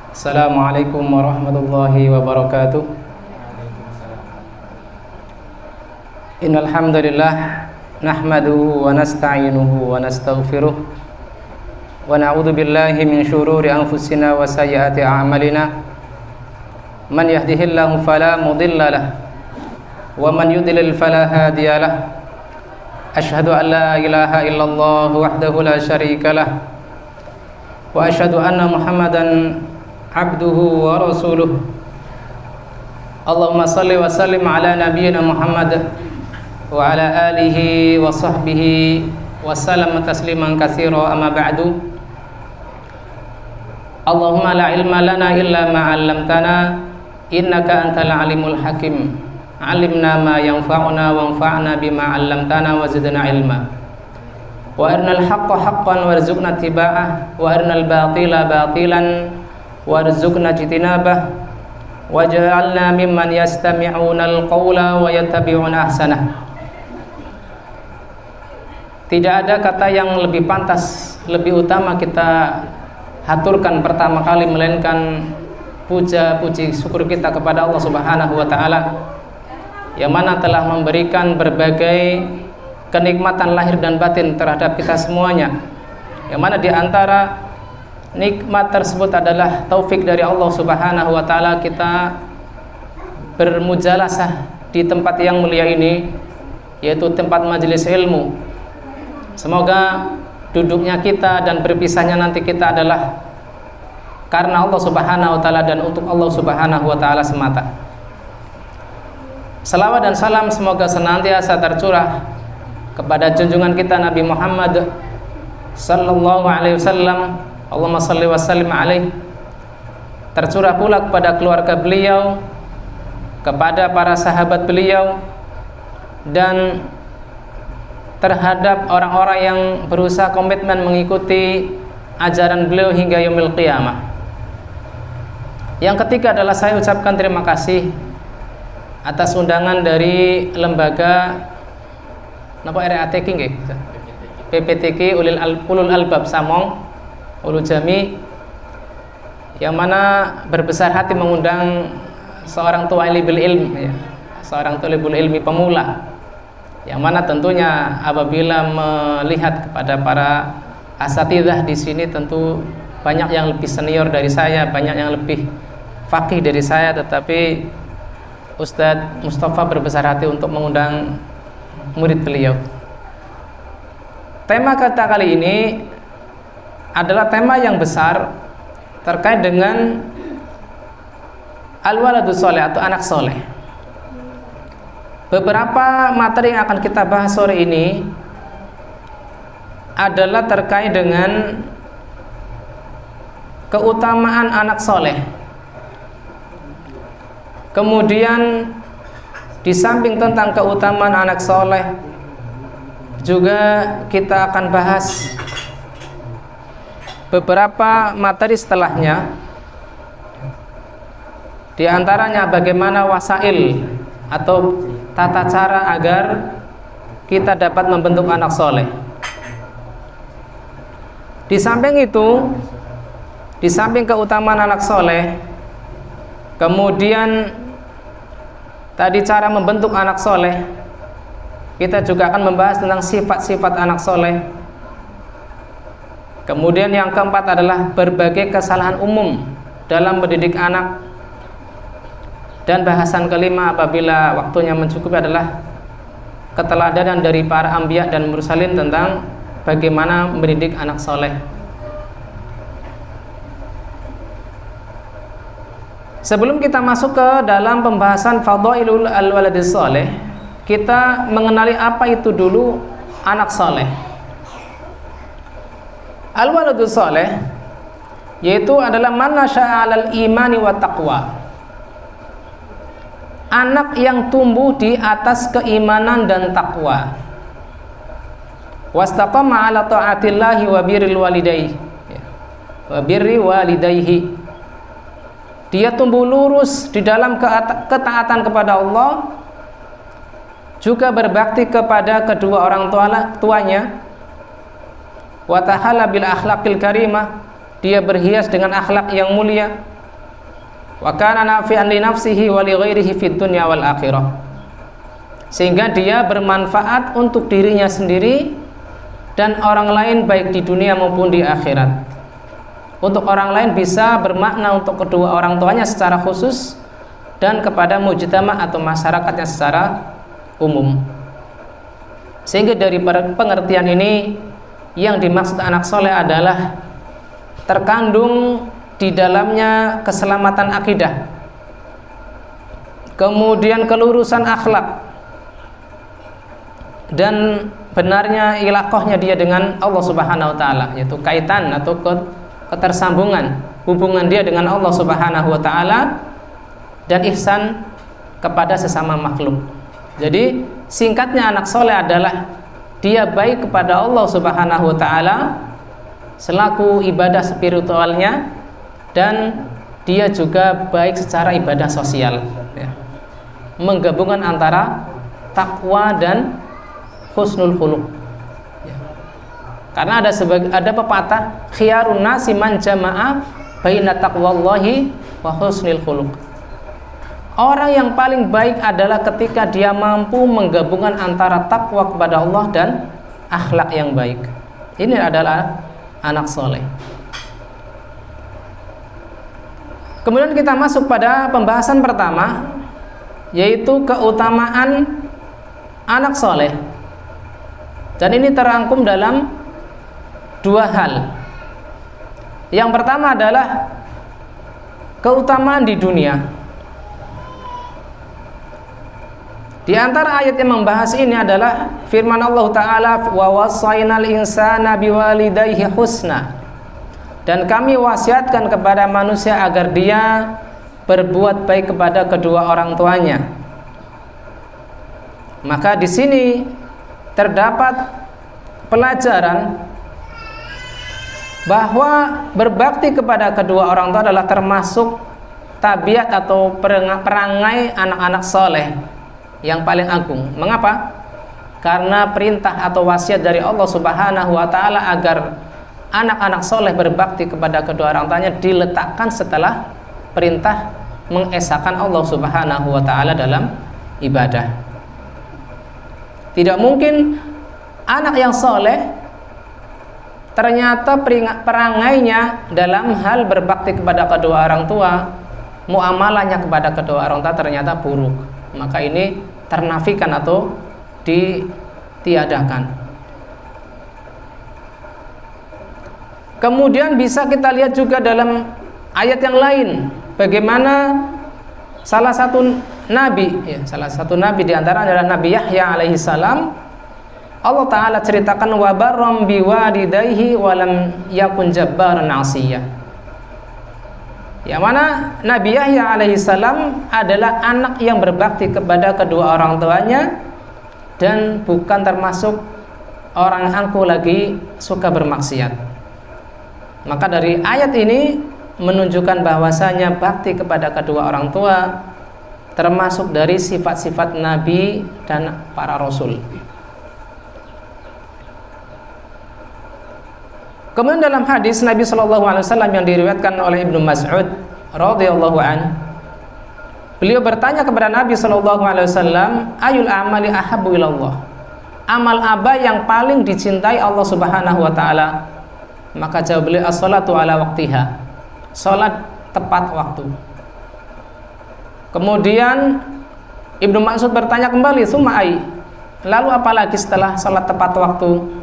Assalamualaikum warahmatullahi wabarakatuh. Innal hamdalillah nahmaduhu wa nasta'inuhu wa nastaghfiruh wa na'udzu billahi min shururi anfusina wa sayyiati a'malina. Man yahdihillahu fala mudilla lahu wa man yudlil fala hadiya lahu. Asyhadu an la ilaha illallah wahdahu la syarika lahu wa asyhadu anna Muhammadan abduhu wa rasuluh. Allahumma salli wa sallim ala nabiyyina Muhammad wa ala alihi wa sahbihi wa sallam tasliman katsira, amma ba'du. Allahumma la ilma lana illa ma 'allamtana innaka antal alimul hakim. 'Allimna ma yanfa'una wanfa'na bima 'allamtana wa zidna ilma. Wa arinal haqqa haqqan warzuqna ittiba'ah wa arinal batila batilan warzuqna ijtinabah waj'alna mimman yastami'una al-qawla wa yattabi'una ahsanah. Tidak ada kata yang lebih pantas, lebih utama kita haturkan pertama kali melainkan puja puji syukur kita kepada Allah Subhanahu wa taala yang mana telah memberikan berbagai kenikmatan lahir dan batin terhadap kita semuanya, yang mana di antara nikmat tersebut adalah taufik dari Allah Subhanahu wa taala kita bermujalasah di tempat yang mulia ini, yaitu tempat majelis ilmu. Semoga duduknya kita dan berpisahnya nanti kita adalah karena Allah Subhanahu wa taala dan untuk Allah Subhanahu wa taala semata. Salawat dan salam semoga senantiasa tercurah kepada junjungan kita Nabi Muhammad sallallahu alaihi wasallam. Allahumma salli wa sallim alaihi. Tercurah pula kepada keluarga beliau, kepada para sahabat beliau, dan terhadap orang-orang yang berusaha komitmen mengikuti ajaran beliau hingga yaumil qiyamah. Yang ketiga adalah saya ucapkan terima kasih atas undangan dari lembaga RATK nggih, PPTK Ulul Albab Samong Ulu Jami, yang mana berbesar hati mengundang seorang talibul ilmi, ya, seorang talibul ilmi pemula, yang mana tentunya apabila melihat kepada para asatidzah di sini tentu banyak yang lebih senior dari saya, banyak yang lebih faqih dari saya, tetapi Ustadz Mustafa berbesar hati untuk mengundang murid beliau. Tema kita kali ini adalah tema yang besar terkait dengan al-waladus soleh atau anak soleh. Beberapa materi yang akan kita bahas sore ini adalah terkait dengan keutamaan anak soleh. Kemudian di samping tentang keutamaan anak soleh, juga kita akan bahas beberapa materi setelahnya. Di antaranya bagaimana wasail atau tata cara agar kita dapat membentuk anak soleh. Di samping itu, di samping keutamaan anak soleh, kemudian tadi cara membentuk anak soleh, kita juga akan membahas tentang sifat-sifat anak soleh. Kemudian yang keempat adalah berbagai kesalahan umum dalam mendidik anak. Dan bahasan kelima apabila waktunya mencukupi adalah keteladanan dari para anbiya dan mursalin tentang bagaimana mendidik anak soleh. Sebelum kita masuk ke dalam pembahasan fadhailul al-waladis soleh, kita mengenali apa itu dulu anak soleh. Al-waladus soleh yaitu adalah man nasya'a 'alal imani wa taqwa, anak yang tumbuh di atas keimanan dan takwa, wastaqama 'ala ta'atillahi wa birril walidayhi, wa birri walidayhi, dia tumbuh lurus di dalam ketaatan kepada Allah, juga berbakti kepada kedua orang tuanya, wa tahala bil akhlaqil karimah, dia berhias dengan akhlak yang mulia, wa kana nafi'an li nafsihi wa li ghairihi fid dunya wal akhirah, sehingga dia bermanfaat untuk dirinya sendiri dan orang lain baik di dunia maupun di akhirat. Untuk orang lain bisa bermakna untuk kedua orang tuanya secara khusus dan kepada mujtama atau masyarakatnya secara umum. Sehingga dari pengertian ini yang dimaksud anak soleh adalah terkandung di dalamnya keselamatan akidah, kemudian kelurusan akhlak, dan benarnya ilaqahnya dia dengan Allah Subhanahu wa taala, yaitu kaitan atau ketersambungan hubungan dia dengan Allah Subhanahu wa taala, dan ihsan kepada sesama makhluk. Jadi singkatnya anak soleh adalah dia baik kepada Allah Subhanahu wa taala selaku ibadah spiritualnya, dan dia juga baik secara ibadah sosial, ya. Menggabungkan antara takwa dan husnul khuluq, ya. Karena ada pepatah, khiyarun nasi man jama'a baina taqwallahi wa husnil khuluq. Orang yang paling baik adalah ketika dia mampu menggabungkan antara takwa kepada Allah dan akhlak yang baik. Ini adalah anak soleh. Kemudian kita masuk pada pembahasan pertama, yaitu keutamaan anak soleh. Dan ini terangkum dalam dua hal. Yang pertama adalah keutamaan di dunia. Di antara ayat yang membahas ini adalah firman Allah Ta'ala, wa wassaynal insana biwalidayhi husna, dan kami wasiatkan kepada manusia agar dia berbuat baik kepada kedua orang tuanya. Maka di sini terdapat pelajaran bahwa berbakti kepada kedua orang tua adalah termasuk tabiat atau perangai anak-anak soleh yang paling agung. Mengapa? Karena perintah atau wasiat dari Allah Subhanahu wa taala agar anak-anak soleh berbakti kepada kedua orang tuanya diletakkan setelah perintah mengesahkan Allah Subhanahu wa taala dalam ibadah. Tidak mungkin anak yang soleh ternyata perangainya dalam hal berbakti kepada kedua orang tua, muamalahnya kepada kedua orang tua ternyata buruk. Maka ini ternafikan atau ditiadakan. Kemudian bisa kita lihat juga dalam ayat yang lain bagaimana salah satu nabi di antara adalah Nabi Yahya alaihi salam. Allah Ta'ala ceritakan wa barram biwalidayhi wa lam yakun jabbaran 'asiyya. Yang mana Nabi Yahya alaihi salam adalah anak yang berbakti kepada kedua orang tuanya dan bukan termasuk orang angkuh lagi suka bermaksiat. Maka dari ayat ini menunjukkan bahwasanya bakti kepada kedua orang tua termasuk dari sifat-sifat Nabi dan para Rasul. Kemudian dalam hadis Nabi SAW yang diriwayatkan oleh Ibnu Mas'ud radhiyallahu an, beliau bertanya kepada Nabi SAW, ayul amali ahabbu ilallah, amal apa yang paling dicintai Allah Subhanahu wa taala? Maka jawab beliau, as-salatu ala waqtiha, salat tepat waktu. Kemudian Ibnu Mas'ud bertanya kembali, summa ai, lalu apalagi setelah salat tepat waktu?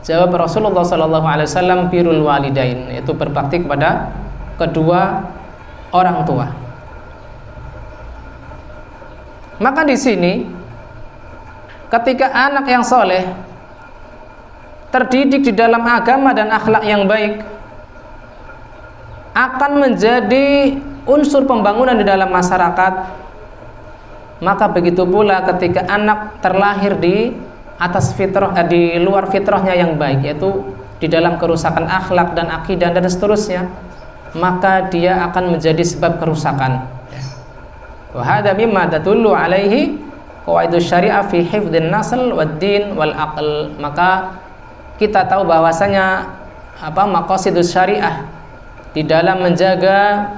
Jawab Rasulullah SAW, birrul walidain, yaitu berbakti kepada kedua orang tua. Maka di sini ketika anak yang soleh terdidik di dalam agama dan akhlak yang baik, akan menjadi unsur pembangunan di dalam masyarakat. Maka begitu pula ketika anak terlahir di atas fitrah, di luar fitrahnya yang baik, yaitu di dalam kerusakan akhlak dan akidah dan seterusnya, maka dia akan menjadi sebab kerusakan. Wa hadza mimma tadullu alaihi qawaidus syariah fi hifdzin nasl wad din wal aql. Maka kita tahu bahwasanya maqasidus syariah di dalam menjaga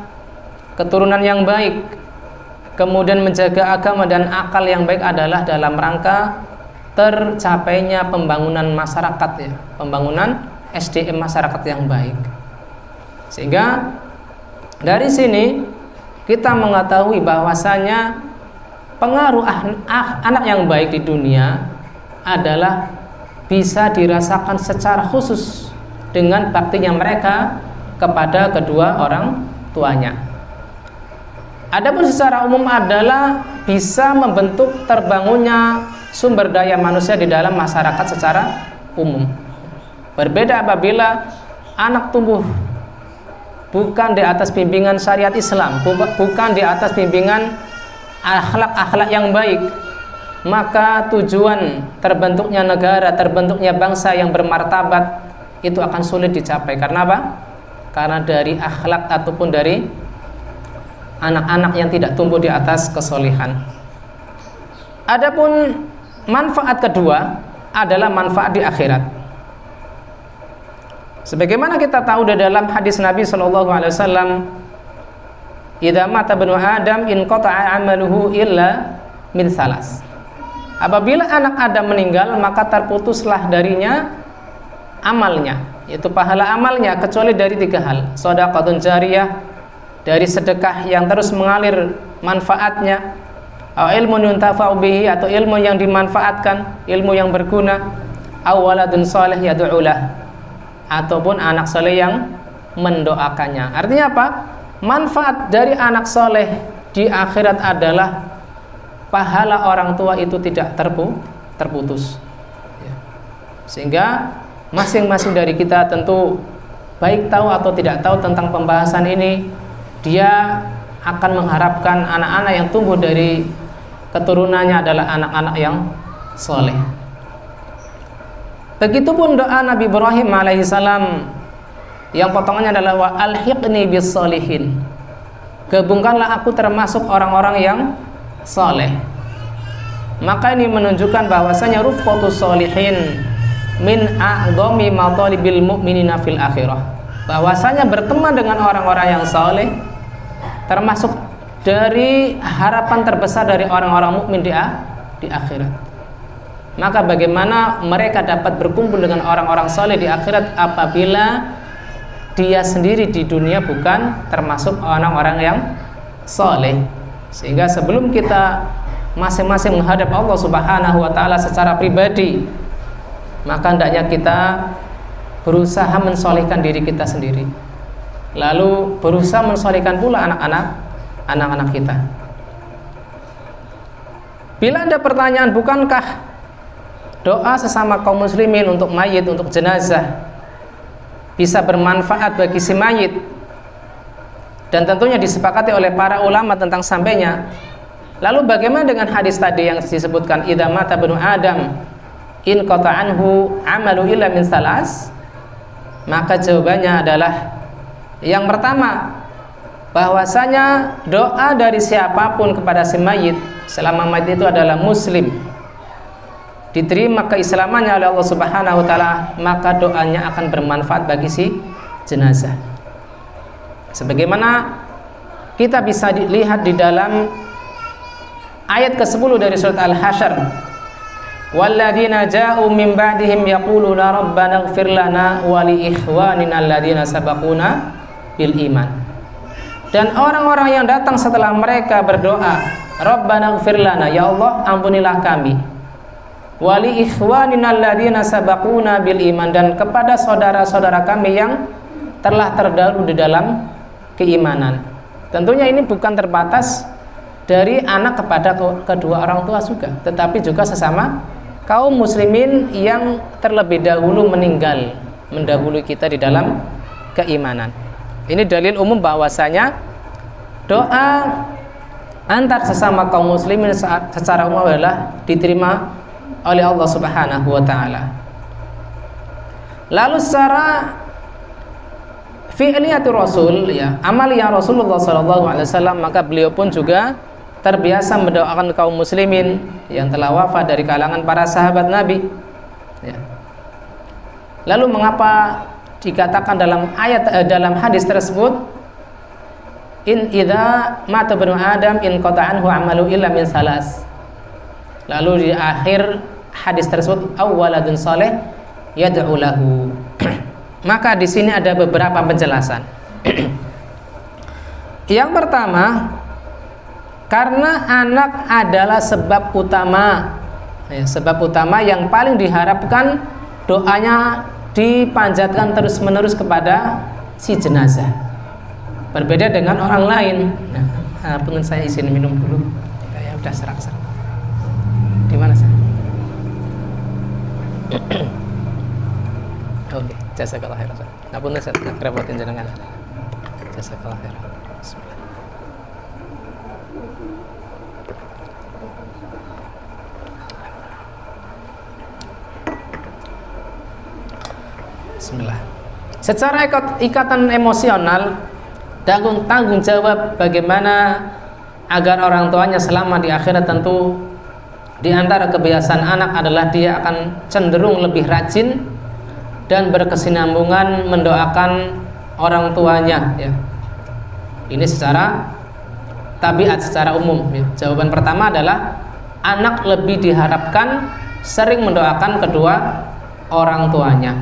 keturunan yang baik, kemudian menjaga agama dan akal yang baik adalah dalam rangka tercapainya pembangunan masyarakat, ya, pembangunan SDM masyarakat yang baik. Sehingga dari sini kita mengetahui bahwasanya pengaruh anak yang baik di dunia adalah bisa dirasakan secara khusus dengan baktinya mereka kepada kedua orang tuanya. Adapun secara umum adalah bisa membentuk terbangunnya sumber daya manusia di dalam masyarakat secara umum. Berbeda apabila anak tumbuh bukan di atas bimbingan syariat Islam, bukan di atas bimbingan akhlak-akhlak yang baik, maka tujuan terbentuknya negara, terbentuknya bangsa yang bermartabat itu akan sulit dicapai. Karena apa? Karena dari akhlak ataupun dari anak-anak yang tidak tumbuh di atas kesolihan. Adapun manfaat kedua adalah manfaat di akhirat. Sebagaimana kita tahu di dalam hadis Nabi SAW, idza mata ibnu Adam inqata'a 'amaluhu illa min salas. Apabila anak Adam meninggal, maka terputuslah darinya amalnya, yaitu pahala amalnya, kecuali dari 3 hal. Shadaqatun jariyah, dari sedekah yang terus mengalir manfaatnya, ilmu yuntafa'u bihi, atau ilmu yang dimanfaatkan, ilmu yang berguna, aw waladun shalih yad'u lah, ataupun anak soleh yang mendoakannya. Artinya apa? Manfaat dari anak soleh di akhirat adalah pahala orang tua itu tidak terputus. Sehingga masing-masing dari kita tentu baik tahu atau tidak tahu tentang pembahasan ini, dia akan mengharapkan anak-anak yang tumbuh dari keturunannya adalah anak-anak yang soleh. Begitupun doa Nabi Ibrahim alaihissalam yang potongannya adalah wa alhiqni bis solihin, gabungkanlah aku termasuk orang-orang yang soleh. Maka ini menunjukkan bahwasanya rufqatus solihin min a'dhami matalibil mu'minina fil akhirah, bahwasanya berteman dengan orang-orang yang soleh termasuk dari harapan terbesar dari orang-orang mukmin di akhirat. Maka bagaimana mereka dapat berkumpul dengan orang-orang soleh di akhirat apabila dia sendiri di dunia bukan termasuk orang-orang yang soleh. Sehingga sebelum kita masing-masing menghadap Allah Subhanahu wa ta'ala secara pribadi, maka hendaknya kita berusaha mensolehkan diri kita sendiri, lalu berusaha mensolehkan pula anak-anak kita. Bila ada pertanyaan, bukankah doa sesama kaum muslimin untuk mayit, untuk jenazah bisa bermanfaat bagi si mayit, dan tentunya disepakati oleh para ulama tentang sampainya? Lalu bagaimana dengan hadis tadi yang disebutkan idza mata ibnu Adam in qata'anhu 'amalu illa min salas? Maka jawabannya adalah yang pertama, bahwasanya doa dari siapapun kepada si mayit selama mayit itu adalah muslim, diterima keislamannya oleh Allah Subhanahu wa ta'ala, maka doanya akan bermanfaat bagi si jenazah. Sebagaimana kita bisa dilihat di dalam ayat ke-10 dari surat Al-Hasyr, walladzina ja'u min ba'dihim yaquluna rabbana ighfir lana wa li ikhwanina alladzina sabaquna bil iman. Dan orang-orang yang datang setelah mereka berdoa, rabbana ighfir lana, ya Allah ampunilah kami, wali ikhwanina alladzina sabaquna bil iman, dan kepada saudara-saudara kami yang telah terdahulu di dalam keimanan. Tentunya ini bukan terbatas dari anak kepada kedua orang tua juga, tetapi juga sesama kaum muslimin yang terlebih dahulu meninggal mendahului kita di dalam keimanan. Ini dalil umum bahwasanya doa antar sesama kaum muslimin secara umum adalah diterima oleh Allah Subhanahu wa ta'ala. Lalu secara fi'liyatul Rasul, ya, amaliyah Rasulullah SAW, maka beliau pun juga terbiasa mendoakan kaum muslimin yang telah wafat dari kalangan para sahabat Nabi, ya. Lalu mengapa dikatakan dalam ayat dalam hadis tersebut in idza mata ibnu adam in qata'anhu amalu illa min salas. Lalu di akhir hadis tersebut awwaladun saleh yad'u lahu. Maka di sini ada beberapa penjelasan. Yang pertama, karena anak adalah sebab utama, sebab utama yang paling diharapkan doanya dipanjatkan terus-menerus kepada si jenazah. Berbeda dengan orang lain. Nah, punten saya izin minum dulu. Saya udah serak-serak. Di mana saya? Oke, jazakallahu khairan. Ngapunten saya ngerepotin jenengan. Jazakallahu khairan. Bismillah. Bismillah. Secara ikatan emosional, tanggung jawab bagaimana agar orang tuanya selamat di akhirat, tentu di antara kebiasaan anak adalah dia akan cenderung lebih rajin dan berkesinambungan mendoakan orang tuanya, ya. Ini secara tabiat, secara umum, ya. Jawaban pertama adalah anak lebih diharapkan sering mendoakan kedua orang tuanya.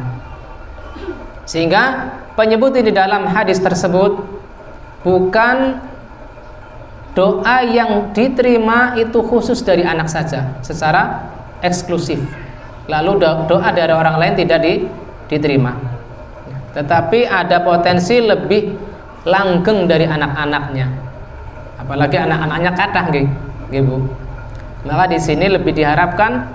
Sehingga penyebut di dalam hadis tersebut bukan doa yang diterima itu khusus dari anak saja secara eksklusif, lalu doa dari orang lain tidak diterima, tetapi ada potensi lebih langgeng dari anak-anaknya, apalagi anak-anaknya kathah nggih Bu. Maka di sini lebih diharapkan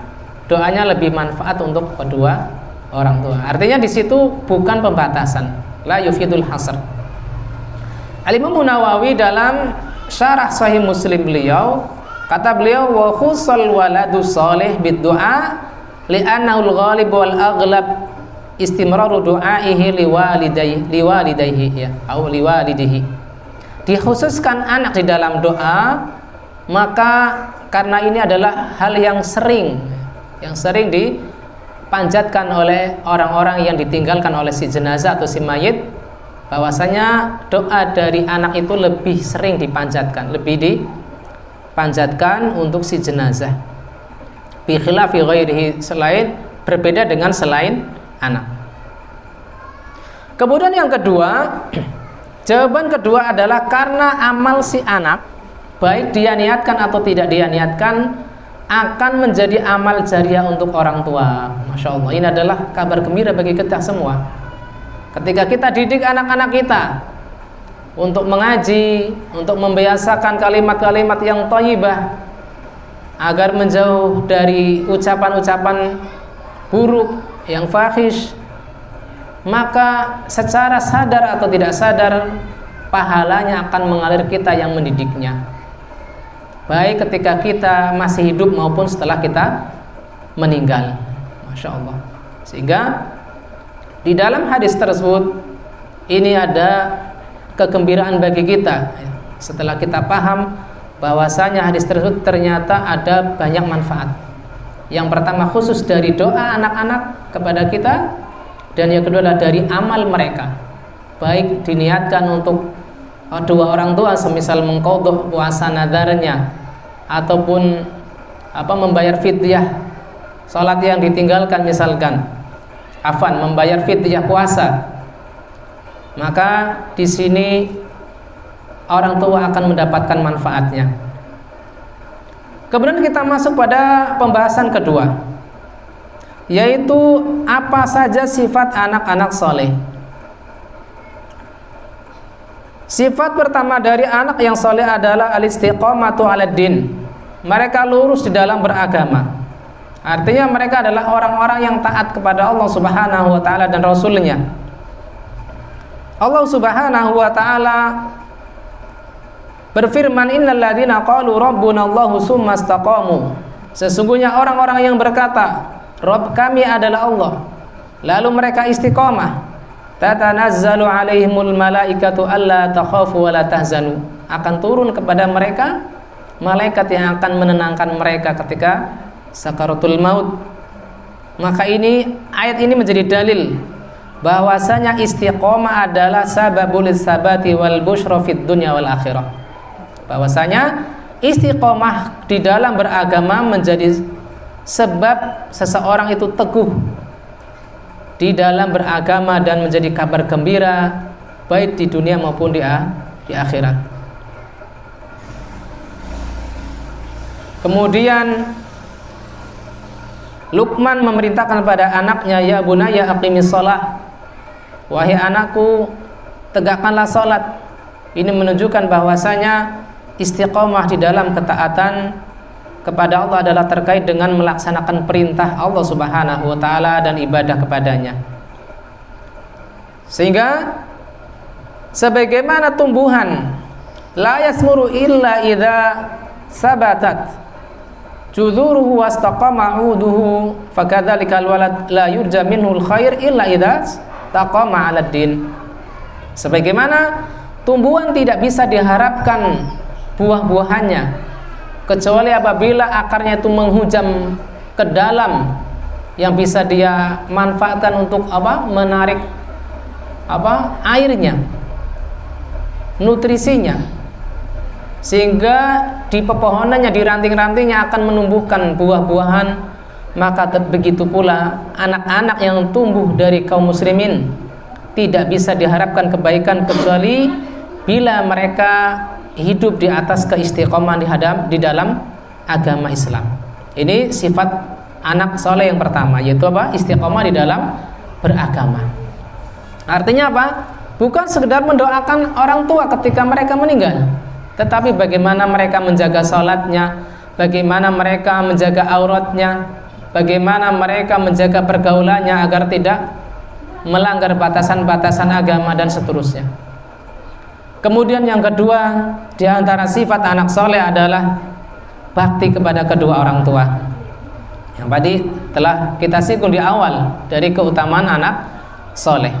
doanya lebih manfaat untuk kedua orang tua. Artinya di situ bukan pembatasan, la yufidul hasr. Al-Imam Nawawi dalam syarah Sahih Muslim beliau, kata beliau, wa khusal waladu salih bid-du'a li'annahu al-ghalib wal aghlab istimraru du'aihi liwalidayhi ya, atau liwalidihi. Dikhususkan anak di dalam doa, maka karena ini adalah hal yang sering dipanjatkan oleh orang-orang yang ditinggalkan oleh si jenazah atau si mayit, bahwasanya doa dari anak itu lebih sering dipanjatkan untuk si jenazah. Bi khilafi ghairihi, selain berbeda dengan selain anak. Kemudian yang kedua, jawaban kedua adalah karena amal si anak, baik dia niatkan atau tidak dia niatkan, akan menjadi amal jariah untuk orang tua. Masya Allah, ini adalah kabar gembira bagi kita semua. Ketika kita didik anak-anak kita untuk mengaji, untuk membiasakan kalimat-kalimat yang thayyibah agar menjauh dari ucapan-ucapan buruk yang fahish, maka secara sadar atau tidak sadar pahalanya akan mengalir kita yang mendidiknya, baik ketika kita masih hidup maupun setelah kita meninggal. Masya Allah. Sehingga di dalam hadis tersebut ini ada kegembiraan bagi kita setelah kita paham bahwasanya hadis tersebut ternyata ada banyak manfaat. Yang pertama khusus dari doa anak-anak kepada kita, dan yang kedua adalah dari amal mereka, baik diniatkan untuk dua orang tua, semisal mengqadha puasa nadarnya ataupun membayar fidyah salat yang ditinggalkan, misalkan membayar fidyah puasa, maka di sini orang tua akan mendapatkan manfaatnya. Kemudian kita masuk pada pembahasan kedua, yaitu apa saja sifat anak-anak soleh. Sifat pertama dari anak yang soleh adalah al-istiqamatu 'alad din. Mereka lurus di dalam beragama. Artinya mereka adalah orang-orang yang taat kepada Allah Subhanahu wa taala dan Rasulnya. Allah Subhanahu wa taala berfirman, innal ladzina qalu rabbuna Allahu tsumma istaqamu. Sesungguhnya orang-orang yang berkata, Rabb kami adalah Allah, lalu mereka istiqamah, tatanazzalu alaihimul malaikatu alla takhafu wa la tahzanu. Akan turun kepada mereka malaikat yang akan menenangkan mereka ketika sakaratul maut. Maka ayat ini menjadi dalil bahwasanya istiqomah adalah sababul sabati wal busyra fid dunya wal akhirah. Bahwasanya istiqomah di dalam beragama menjadi sebab seseorang itu teguh di dalam beragama dan menjadi kabar gembira baik di dunia maupun di akhirat. Kemudian Luqman memerintahkan kepada anaknya, ya bunayya aqimis shalah, wahai anakku tegakkanlah salat. Ini menunjukkan bahwasanya istiqomah di dalam ketaatan kepada Allah adalah terkait dengan melaksanakan perintah Allah Subhanahu wa taala dan ibadah kepadanya. Sehingga sebagaimana tumbuhan la yasmuru illa idza sabatat judhuruhu wastaqama 'uduhu, fakadzalikal walad la yurja minhu al-khair illa idza taqama 'alad din. Sebagaimana tumbuhan tidak bisa diharapkan buah-buahannya kecuali apabila akarnya itu menghujam ke dalam yang bisa dia manfaatkan untuk menarik airnya, nutrisinya, sehingga di pepohonannya, di ranting-rantingnya akan menumbuhkan buah-buahan. Maka begitu pula anak-anak yang tumbuh dari kaum muslimin tidak bisa diharapkan kebaikan kecuali bila mereka hidup di atas keistiqomahan di dalam agama Islam. Ini sifat anak soleh yang pertama, yaitu istiqomah di dalam beragama. Artinya apa? Bukan sekedar mendoakan orang tua ketika mereka meninggal, tetapi bagaimana mereka menjaga salatnya, bagaimana mereka menjaga auratnya, bagaimana mereka menjaga pergaulannya agar tidak melanggar batasan-batasan agama dan seterusnya. Kemudian yang kedua, di antara sifat anak soleh adalah bakti kepada kedua orang tua. Yang tadi telah kita singgung di awal dari keutamaan anak soleh.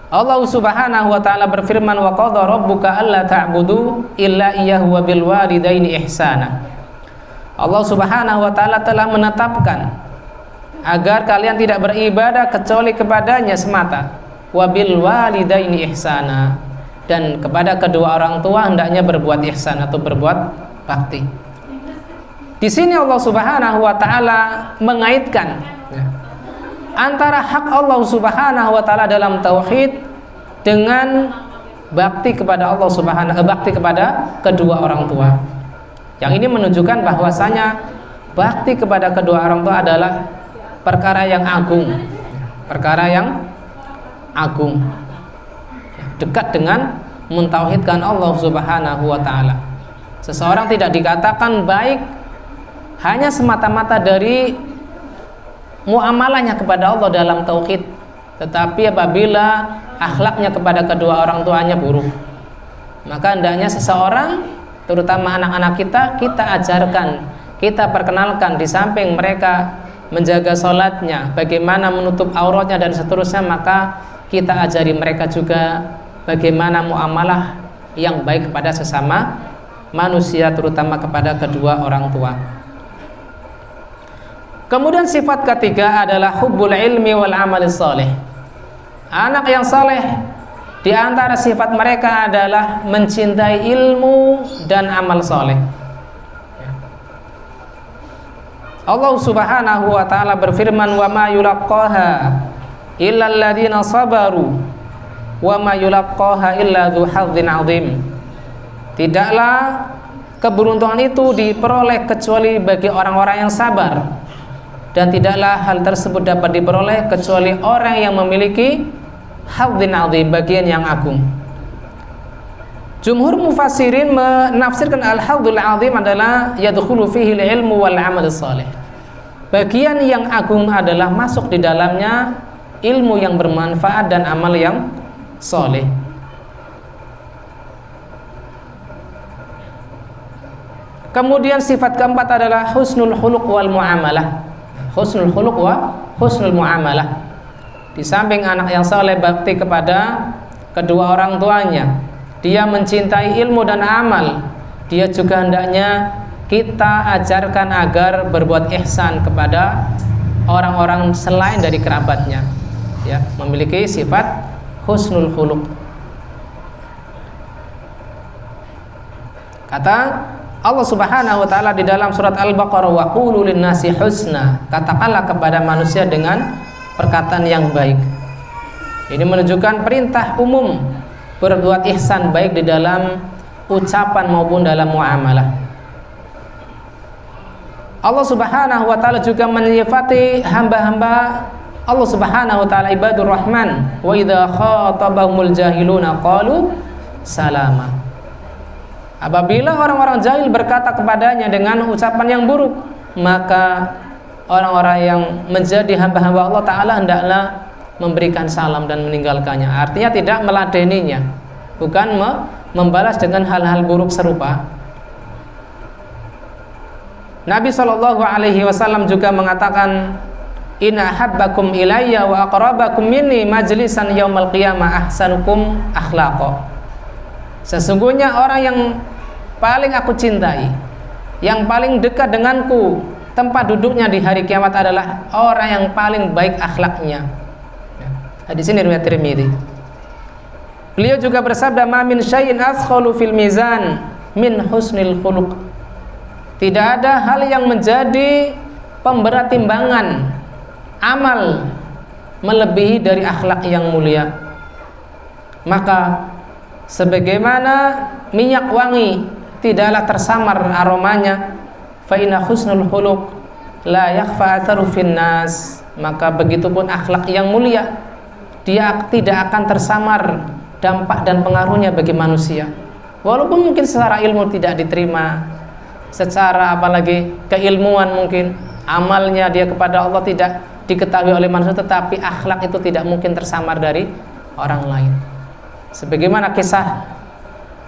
Allah Subhanahu wa taala berfirman, wa qadha rabbuka alla ta'budu illa iyyahu wa bil walidaini ihsana. Allah Subhanahu wa taala telah menetapkan agar kalian tidak beribadah kecuali kepadanya semata, wa bil walidaini ihsana, dan kepada kedua orang tua hendaknya berbuat ihsan atau berbuat bakti. Di sini Allah Subhanahu wa taala mengaitkan antara hak Allah Subhanahu wa taala dalam tauhid dengan bakti kepada Allah bakti kepada kedua orang tua. Yang ini menunjukkan bahwasanya bakti kepada kedua orang tua adalah perkara yang agung. Perkara yang agung. Dekat dengan mentauhidkan Allah Subhanahu wa taala. Seseorang tidak dikatakan baik hanya semata-mata dari muamalahnya kepada Allah dalam tauhid, tetapi apabila akhlaknya kepada kedua orang tuanya buruk, maka hendaknya seseorang, terutama anak-anak kita ajarkan, kita perkenalkan di samping mereka menjaga sholatnya, bagaimana menutup auratnya dan seterusnya, maka kita ajari mereka juga bagaimana muamalah yang baik kepada sesama manusia, terutama kepada kedua orang tua. Kemudian sifat ketiga adalah hubbul ilmi wal amali saleh. Anak yang saleh di antara sifat mereka adalah mencintai ilmu dan amal saleh. Allah Subhanahu wa taala berfirman, wa ma yulaqqaha illa alladziina sabaru wa ma yulaqqaha illa dzu hadzin 'adzim. Tidaklah keberuntungan itu diperoleh kecuali bagi orang-orang yang sabar, dan tidaklah hal tersebut dapat diperoleh kecuali orang yang memiliki hadzin 'adzim, bagian yang agung. Jumhur mufassirin menafsirkan al-hadzul 'adzim adalah yadkhulu fihi al-ilmu wal 'amal salih. Bagian yang agung adalah masuk di dalamnya ilmu yang bermanfaat dan amal yang saleh. Kemudian sifat keempat adalah husnul khuluq wal muamalah. Husnul khuluq wa husnul muamalah. Di samping anak yang saleh bakti kepada kedua orang tuanya, dia mencintai ilmu dan amal, dia juga hendaknya kita ajarkan agar berbuat ihsan kepada orang-orang selain dari kerabatnya. ya, memiliki sifat husnul khuluq. Kata Allah Subhanahu wa taala di dalam surat Al-Baqarah, wa qulu lin-nasi husna, katakanlah kepada manusia dengan perkataan yang baik. Ini menunjukkan perintah umum berbuat ihsan baik di dalam ucapan maupun dalam muamalah. Allah Subhanahu wa taala juga menyifati hamba-hamba Allah Subhanahu wa taala ibadur rahman, wa idza khatabahumul jahiluna qalu salama. Apabila orang-orang jahil berkata kepadanya dengan ucapan yang buruk, maka orang-orang yang menjadi hamba-hamba Allah Ta'ala hendaklah memberikan salam dan meninggalkannya. Artinya tidak meladeninya, bukan membalas dengan hal-hal buruk serupa. Nabi SAW juga mengatakan, inna habbakum ilayya wa aqrabakum minni majlisan yaumal qiyamah ahsanukum akhlaqa. Sesungguhnya orang yang paling aku cintai, yang paling dekat denganku, tempat duduknya di hari kiamat adalah orang yang paling baik akhlaknya. Hadis ini riwayat Tirmidzi. Beliau juga bersabda, ma min syai'in askhalu fil mizan min husnil khuluq. Tidak ada hal yang menjadi pemberat timbangan amal melebihi dari akhlak yang mulia. Maka sebagaimana minyak wangi tidaklah tersamar aromanya, fa inna husnul khuluq la yakhfa atharu fin nas, maka begitupun akhlak yang mulia, dia tidak akan tersamar dampak dan pengaruhnya bagi manusia. Walaupun mungkin secara ilmu tidak diterima, secara apalagi keilmuan mungkin amalnya dia kepada Allah tidak diketahui oleh manusia, tetapi akhlak itu tidak mungkin tersamar dari orang lain. Sebagaimana kisah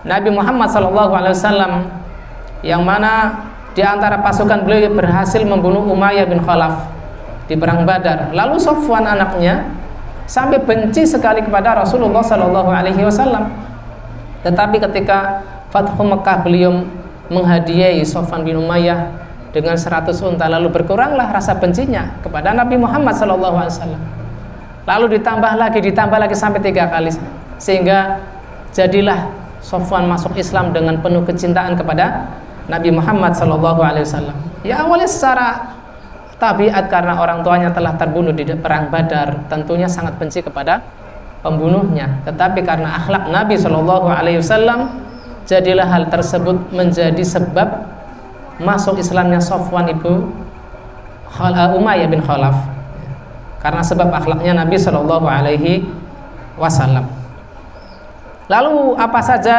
Nabi Muhammad SAW yang mana di antara pasukan beliau berhasil membunuh Umayyah bin Khalaf di perang Badar. Lalu Safwan anaknya sampai benci sekali kepada Rasulullah SAW. Tetapi ketika Fathu Mekah beliau menghadiahi Safwan bin Umayyah dengan 100 unta, lalu berkuranglah rasa bencinya kepada Nabi Muhammad SAW. Lalu ditambah lagi sampai 3 kali, sehingga jadilah Safwan masuk Islam dengan penuh kecintaan kepada Nabi Muhammad SAW. Ya awalnya secara tabiat karena orang tuanya telah terbunuh di perang Badar, tentunya sangat benci kepada pembunuhnya. Tetapi karena akhlak Nabi SAW, jadilah hal tersebut menjadi sebab masuk Islamnya Safwan ibu Umayyah bin Khalaf, karena sebab akhlaknya Nabi SAW. Lalu apa saja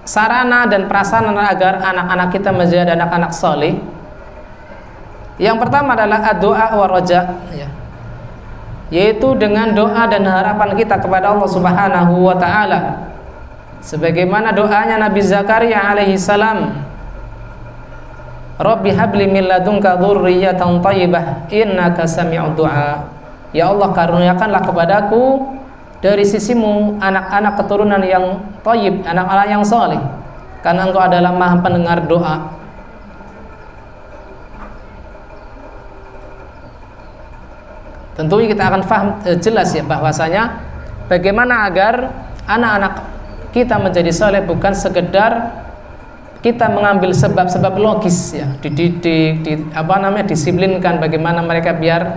sarana dan prasarana agar anak-anak kita menjadi anak-anak soleh? Yang pertama adalah doa wa raja, yaitu dengan doa dan harapan kita kepada Allah Subhanahu wa taala. Sebagaimana doanya Nabi Zakaria alaihi salam, Rabbi habli min ladunka dzurriyyatan thayyibah innaka sami'ud du'a. Ya Allah, karuniakanlah kepadaku dari sisimu anak-anak keturunan yang thayyib, anak-anak yang saleh, karena Engkau adalah Maha pendengar doa. Tentunya kita akan paham jelas ya bahwasanya bagaimana agar anak-anak kita menjadi saleh bukan sekedar kita mengambil sebab-sebab logis ya, dididik, disiplinkan bagaimana mereka biar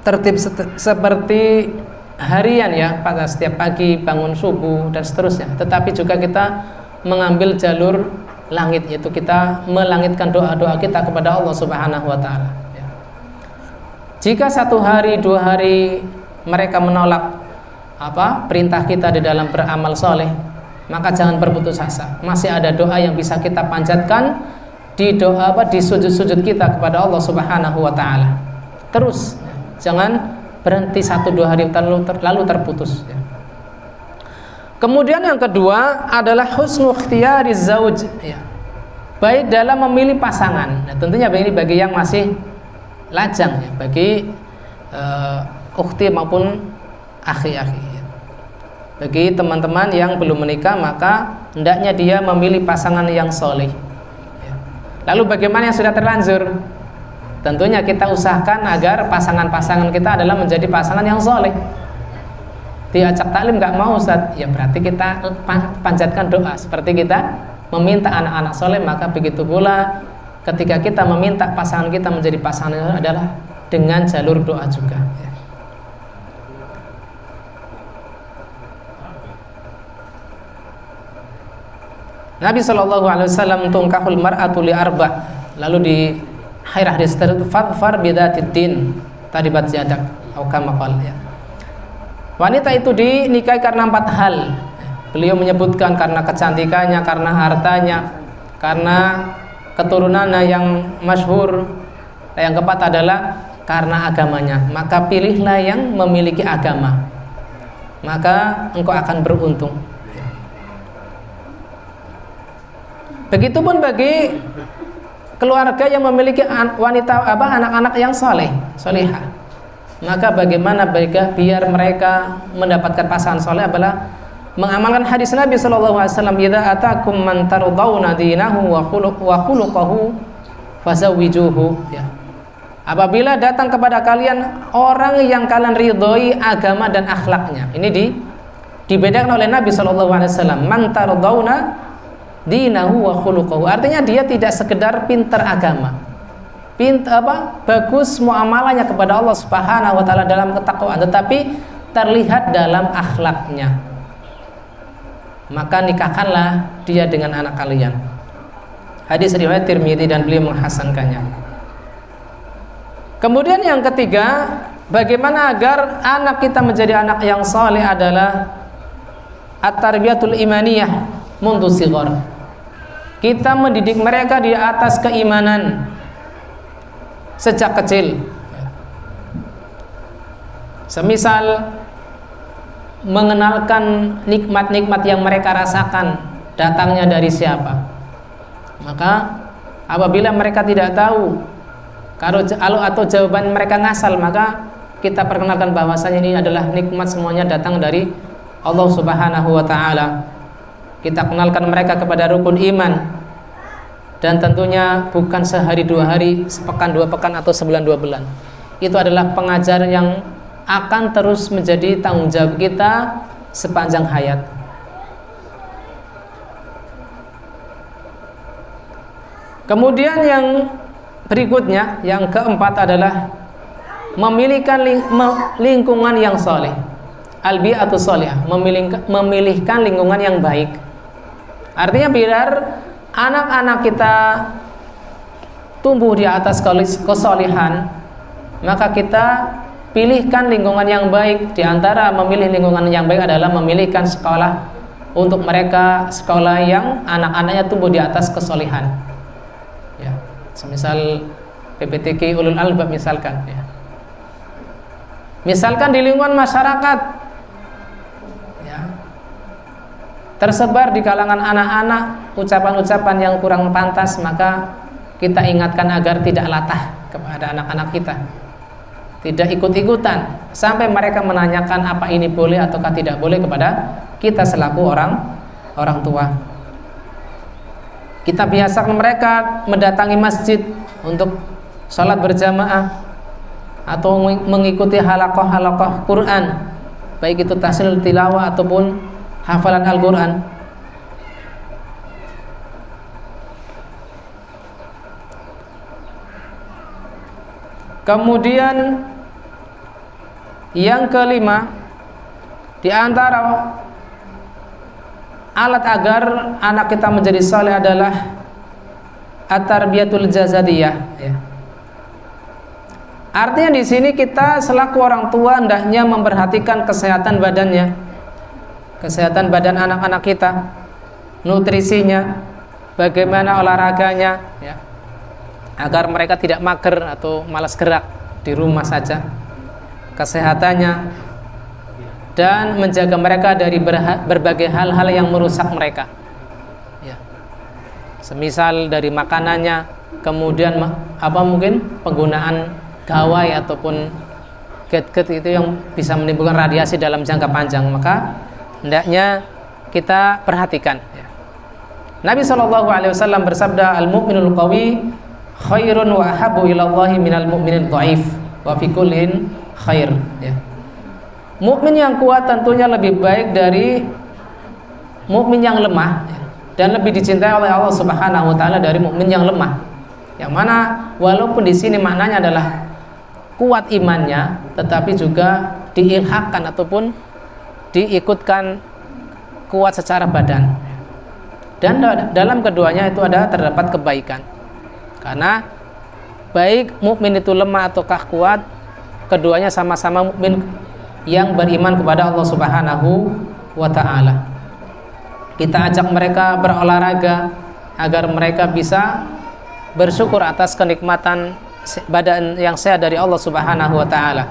tertib seperti harian ya, pada setiap pagi bangun subuh dan seterusnya. Tetapi juga kita mengambil jalur langit, yaitu kita melangitkan doa-doa kita kepada Allah Subhanahu wa taala. Jika 1 hari 2 hari mereka menolak perintah kita di dalam beramal soleh, maka jangan berputus asa. Masih ada doa yang bisa kita panjatkan di sujud-sujud kita kepada Allah Subhanahu wa taala. Terus jangan berhenti 1-2 hari lalu terputus ya. Kemudian yang kedua adalah husnu ikhtiyari zauj ya. Baik dalam memilih pasangan. Nah, tentunya ini bagi yang masih lajang ya, bagi ukhti maupun akhi-akhi ya. Bagi teman-teman yang belum menikah, maka hendaknya dia memilih pasangan yang soleh ya. Lalu bagaimana yang sudah terlanjur? tentunya kita usahakan agar pasangan-pasangan kita adalah menjadi pasangan yang soleh. Diajak taklim nggak mau Ustaz, ya berarti kita panjatkan doa seperti kita meminta anak-anak soleh. Maka begitu pula ketika kita meminta pasangan kita menjadi pasangan yang adalah dengan jalur doa juga. Nabi SAW tungkahul mar'atu li arba, lalu di akhir hadis tersebut fadfar bidatid din taribat yadak atau kama qala ya. Wanita itu dinikahi karena 4 hal. Beliau menyebutkan karena kecantikannya, karena hartanya, karena keturunannya yang masyhur. Yang keempat adalah karena agamanya. Maka pilihlah yang memiliki agama, maka engkau akan beruntung. Begitupun bagi keluarga yang memiliki anak-anak yang solehah. Maka bagaimana biar mereka mendapatkan pasangan soleh adalah mengamalkan hadis Nabi SAW, idza atakum man tardawna dinahu wa khuluquhu fazawwijuhu ya. Apabila datang kepada kalian orang yang kalian ridhoi agama dan akhlaknya. Ini dibedakan oleh Nabi SAW, man tardawna dinahu wa khuluquhu, artinya dia tidak sekedar pintar agama, bagus muamalahnya kepada Allah Subhanahu wa taala dalam ketakwaan, tetapi terlihat dalam akhlaknya, maka nikahkanlah dia dengan anak kalian. Hadis riwayat Tirmidzi dan beliau menghasankannya. Kemudian yang ketiga, bagaimana agar anak kita menjadi anak yang saleh adalah at-tarbiyatul imaniyah mundu shighar. Kita mendidik mereka di atas keimanan sejak kecil. Semisal mengenalkan nikmat-nikmat yang mereka rasakan datangnya dari siapa. Maka apabila mereka tidak tahu atau jawaban mereka ngasal, maka kita perkenalkan bahwasanya ini adalah nikmat semuanya datang dari Allah Subhanahu wa taala. Kita kenalkan mereka kepada rukun iman, dan tentunya bukan sehari 2 hari, sepekan 2 pekan atau sebulan 2 bulan. Itu adalah pengajaran yang akan terus menjadi tanggung jawab kita sepanjang hayat. Kemudian yang berikutnya, yang keempat adalah memilihkan lingkungan yang soleh, al-bi'atu sholihah, memilihkan lingkungan yang baik. Artinya biar anak-anak kita tumbuh di atas kesolihan, maka kita pilihkan lingkungan yang baik. Di antara memilih lingkungan yang baik adalah memilihkan sekolah untuk mereka, sekolah yang anak-anaknya tumbuh di atas kesolihan ya. Semisal PPTQ Ulul Albab misalkan ya. Misalkan di lingkungan masyarakat ya, tersebar di kalangan anak-anak ucapan-ucapan yang kurang pantas, maka kita ingatkan agar tidak latah kepada anak-anak kita, tidak ikut-ikutan sampai mereka menanyakan apa ini boleh ataukah tidak boleh kepada kita selaku orang tua. Kita biasakan mereka mendatangi masjid untuk sholat berjamaah atau mengikuti halaqah-halaqah Quran, baik itu tahsil tilawah ataupun hafalan Al-Quran. Kemudian yang kelima, di antara alat agar anak kita menjadi saleh adalah at-tarbiyatul jasadiyah ya. Artinya di sini kita selaku orang tua hendaknya memperhatikan kesehatan badannya, kesehatan badan anak-anak kita, nutrisinya, bagaimana olahraganya ya, agar mereka tidak mager atau malas gerak di rumah saja, kesehatannya, dan menjaga mereka dari berbagai hal-hal yang merusak mereka ya. Semisal dari makanannya, kemudian mungkin penggunaan gawai ataupun gadget itu yang bisa menimbulkan radiasi dalam jangka panjang, maka hendaknya kita perhatikan ya. Nabi SAW bersabda, al-mu'minul qawi khairun wa ahabbu ilallahi minal mu'minin dhaif wa fi kullin khair, ya. Mukmin yang kuat tentunya lebih baik dari mukmin yang lemah, ya, dan lebih dicintai oleh Allah Subhanahu wa taala dari mukmin yang lemah. Yang mana walaupun di sini maknanya adalah kuat imannya, tetapi juga diilhakkan ataupun diikutkan kuat secara badan. Dan dalam keduanya itu ada terdapat kebaikan. Karena baik mukmin itu lemah ataukah kuat, keduanya sama-sama mukmin yang beriman kepada Allah Subhanahu wa taala. Kita ajak mereka berolahraga agar mereka bisa bersyukur atas kenikmatan badan yang sehat dari Allah Subhanahu wa taala.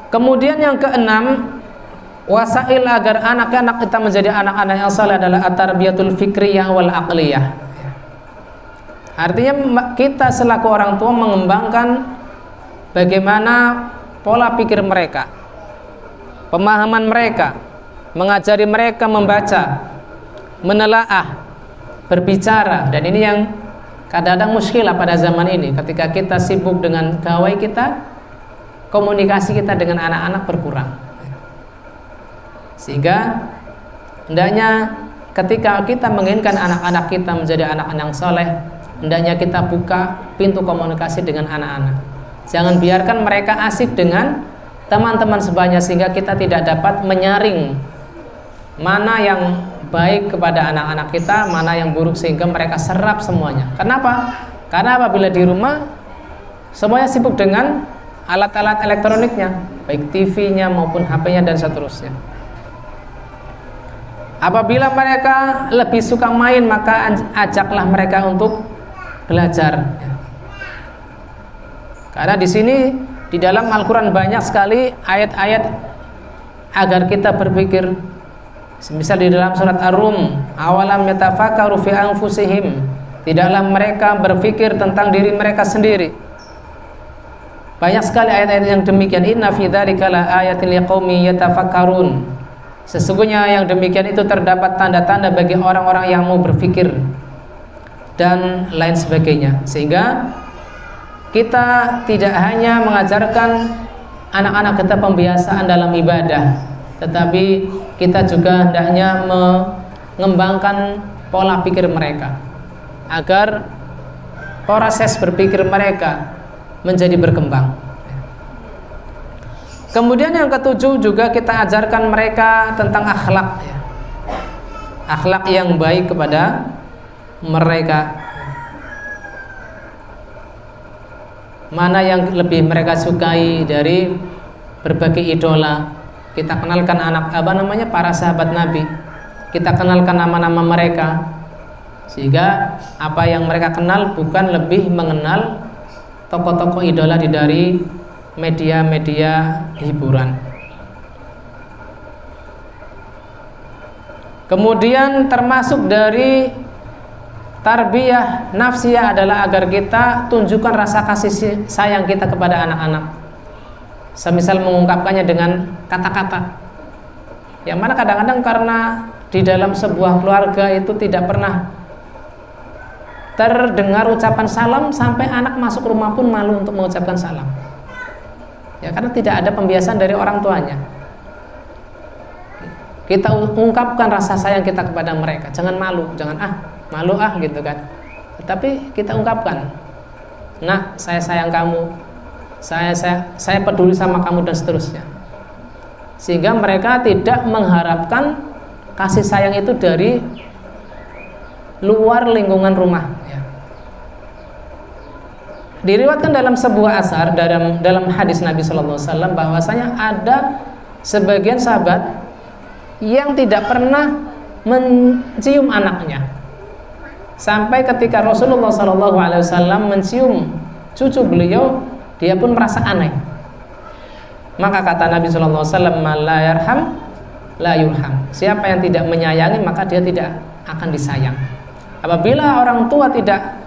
Kemudian yang keenam, wasail agar anak-anak kita menjadi anak-anak yang saleh adalah at-tarbiyatul fikriyah wal aqliyah. Artinya kita selaku orang tua mengembangkan bagaimana pola pikir mereka, pemahaman mereka, mengajari mereka membaca, menelaah, berbicara. Dan ini yang kadang-kadang muskilah pada zaman ini, ketika kita sibuk dengan gawai kita, komunikasi kita dengan anak-anak berkurang. Sehingga hendaknya ketika kita menginginkan anak-anak kita menjadi anak-anak yang soleh, hendaknya kita buka pintu komunikasi dengan anak-anak. Jangan biarkan mereka asik dengan teman-teman sebaya, sehingga kita tidak dapat menyaring mana yang baik kepada anak-anak kita, mana yang buruk, sehingga mereka serap semuanya. Kenapa? Karena apabila di rumah semuanya sibuk dengan alat-alat elektroniknya, baik TV-nya maupun HP-nya dan seterusnya. Apabila mereka lebih suka main, maka ajaklah mereka untuk belajar. Karena di sini di dalam Al-Quran banyak sekali ayat-ayat agar kita berpikir. Misal di dalam surat Ar-Rum, awalam yatafakkaru fi anfusihim, tidaklah mereka berpikir tentang diri mereka sendiri. Banyak sekali ayat-ayat yang demikian. Inna fi dzalika la ayatin liqaumi yatafakkarun. Sesungguhnya yang demikian itu terdapat tanda-tanda bagi orang-orang yang mau berpikir dan lain sebagainya. Sehingga kita tidak hanya mengajarkan anak-anak kita pembiasaan dalam ibadah, tetapi kita juga hendaknya mengembangkan pola pikir mereka agar proses berpikir mereka menjadi berkembang. Kemudian yang ketujuh juga kita ajarkan mereka tentang akhlak, ya. Akhlak yang baik kepada mereka. Mana yang lebih mereka sukai dari berbagai idola. Kita kenalkan para sahabat Nabi. Kita kenalkan nama-nama mereka, sehingga apa yang mereka kenal bukan lebih mengenal tokoh-tokoh idola dari media-media hiburan. Kemudian termasuk dari tarbiyah nafsiyah adalah agar kita tunjukkan rasa kasih sayang kita kepada anak-anak. Semisal mengungkapkannya dengan kata-kata, yang mana kadang-kadang karena di dalam sebuah keluarga itu tidak pernah terdengar ucapan salam, sampai anak masuk rumah pun malu untuk mengucapkan salam, ya, karena tidak ada pembiasaan dari orang tuanya. Kita ungkapkan rasa sayang kita kepada mereka, jangan malu, jangan malu gitu kan. Tetapi kita ungkapkan, nah, saya sayang kamu, saya peduli sama kamu, dan seterusnya. Sehingga mereka tidak mengharapkan kasih sayang itu dari luar lingkungan rumah, ya. Diriwayatkan dalam sebuah asar dalam hadis Nabi Sallallahu Alaihi Wasallam bahwasanya ada sebagian sahabat yang tidak pernah mencium anaknya, sampai ketika Rasulullah Sallallahu Alaihi Wasallam mencium cucu beliau, dia pun merasa aneh. Maka kata Nabi Sallallahu Alaihi Wasallam, la yarham la yurham. Siapa yang tidak menyayangi maka dia tidak akan disayang. Apabila orang tua tidak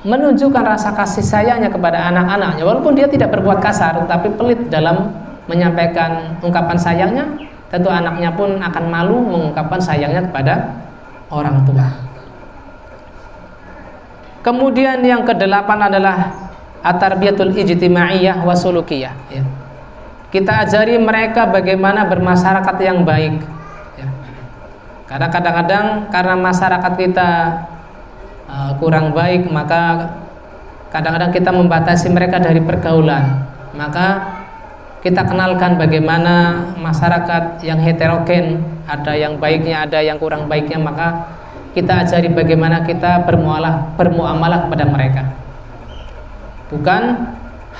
menunjukkan rasa kasih sayangnya kepada anak-anaknya, walaupun dia tidak berbuat kasar, tapi pelit dalam menyampaikan ungkapan sayangnya, tentu anaknya pun akan malu mengungkapkan sayangnya kepada orang tua. Kemudian yang kedelapan adalah at-tarbiyatul ijtimaiyah wa sulukiyah, ya. Kita ajari mereka bagaimana bermasyarakat yang baik, ya. Karena kadang-kadang karena masyarakat kita kurang baik, maka kadang-kadang kita membatasi mereka dari pergaulan. Maka kita kenalkan bagaimana masyarakat yang heterogen, ada yang baiknya, ada yang kurang baiknya, maka kita ajari bagaimana kita bermuamalah kepada mereka. Bukan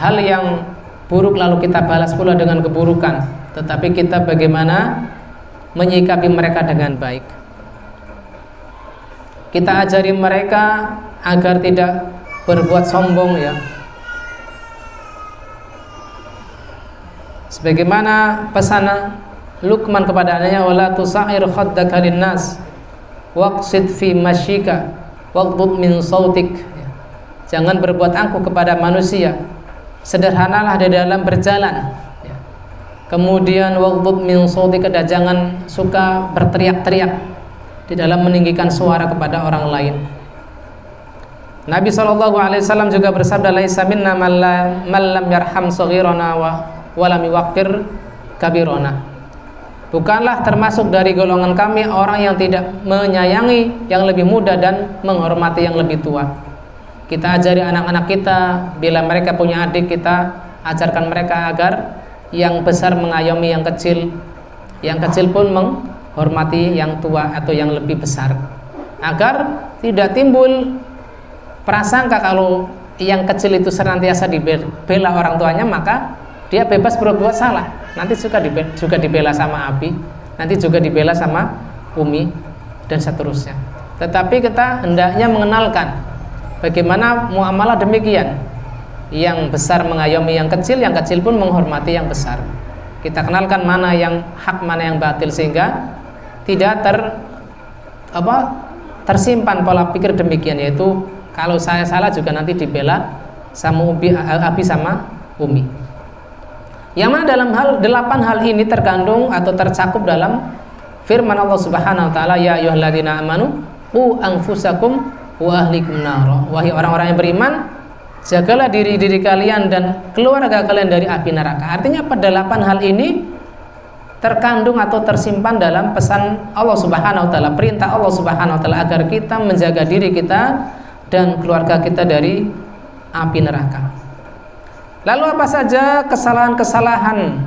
hal yang buruk lalu kita balas pula dengan keburukan, tetapi kita bagaimana menyikapi mereka dengan baik. Kita ajari mereka agar tidak berbuat sombong, ya. Sebagaimana pesan Luqman kepada anaknya, wala tusa'ir khaddaka linnas waqsid fi masyika waghdud min sautik. Jangan berbuat angkuh kepada manusia, sederhanalah di dalam berjalan, ya. Kemudian waghdud min sautik, dan jangan suka berteriak-teriak di dalam meninggikan suara kepada orang lain. Nabi SAW juga bersabda, laisa minna man lam yarham saghirana wa lam yuwaqqir kabirana. Bukanlah termasuk dari golongan kami orang yang tidak menyayangi yang lebih muda dan menghormati yang lebih tua. Kita ajari anak-anak kita, bila mereka punya adik, kita ajarkan mereka agar yang besar mengayomi yang kecil pun menghormati yang tua atau yang lebih besar, agar tidak timbul prasangka kalau yang kecil itu senantiasa dibela orang tuanya, maka dia bebas berbuat salah. Nanti juga dibela sama Abi, nanti juga dibela sama Umi, dan seterusnya. Tetapi kita hendaknya mengenalkan bagaimana muamalah demikian. Yang besar mengayomi yang kecil pun menghormati yang besar. Kita kenalkan mana yang hak, mana yang batil, sehingga tidak tersimpan pola pikir demikian, yaitu kalau saya salah juga nanti dibela sama Abi sama Umi. Yang mana dalam 8 hal ini terkandung atau tercakup dalam firman Allah Subhanahu wa taala, ya ayyuhalladzina amanu qu anfusakum wa ahlikum nar. Wahai orang-orang yang beriman, jagalah diri kalian dan keluarga kalian dari api neraka. Artinya pada 8 hal ini terkandung atau tersimpan dalam pesan Allah Subhanahu wa taala, perintah Allah Subhanahu wa taala agar kita menjaga diri kita dan keluarga kita dari api neraka. Lalu apa saja kesalahan-kesalahan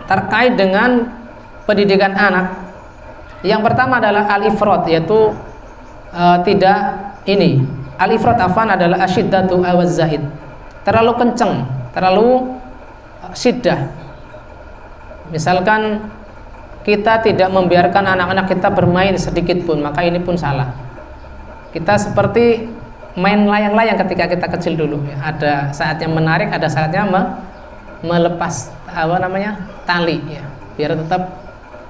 terkait dengan pendidikan anak? Yang pertama adalah al-ifrat, yaitu al-ifrat adalah asyiddatu awaz zahid, terlalu kenceng, terlalu syiddah. Misalkan kita tidak membiarkan anak-anak kita bermain sedikit pun, maka ini pun salah. Kita seperti main layang-layang ketika kita kecil dulu, ya. Ada saatnya menarik, ada saatnya melepas tali, ya, biar tetap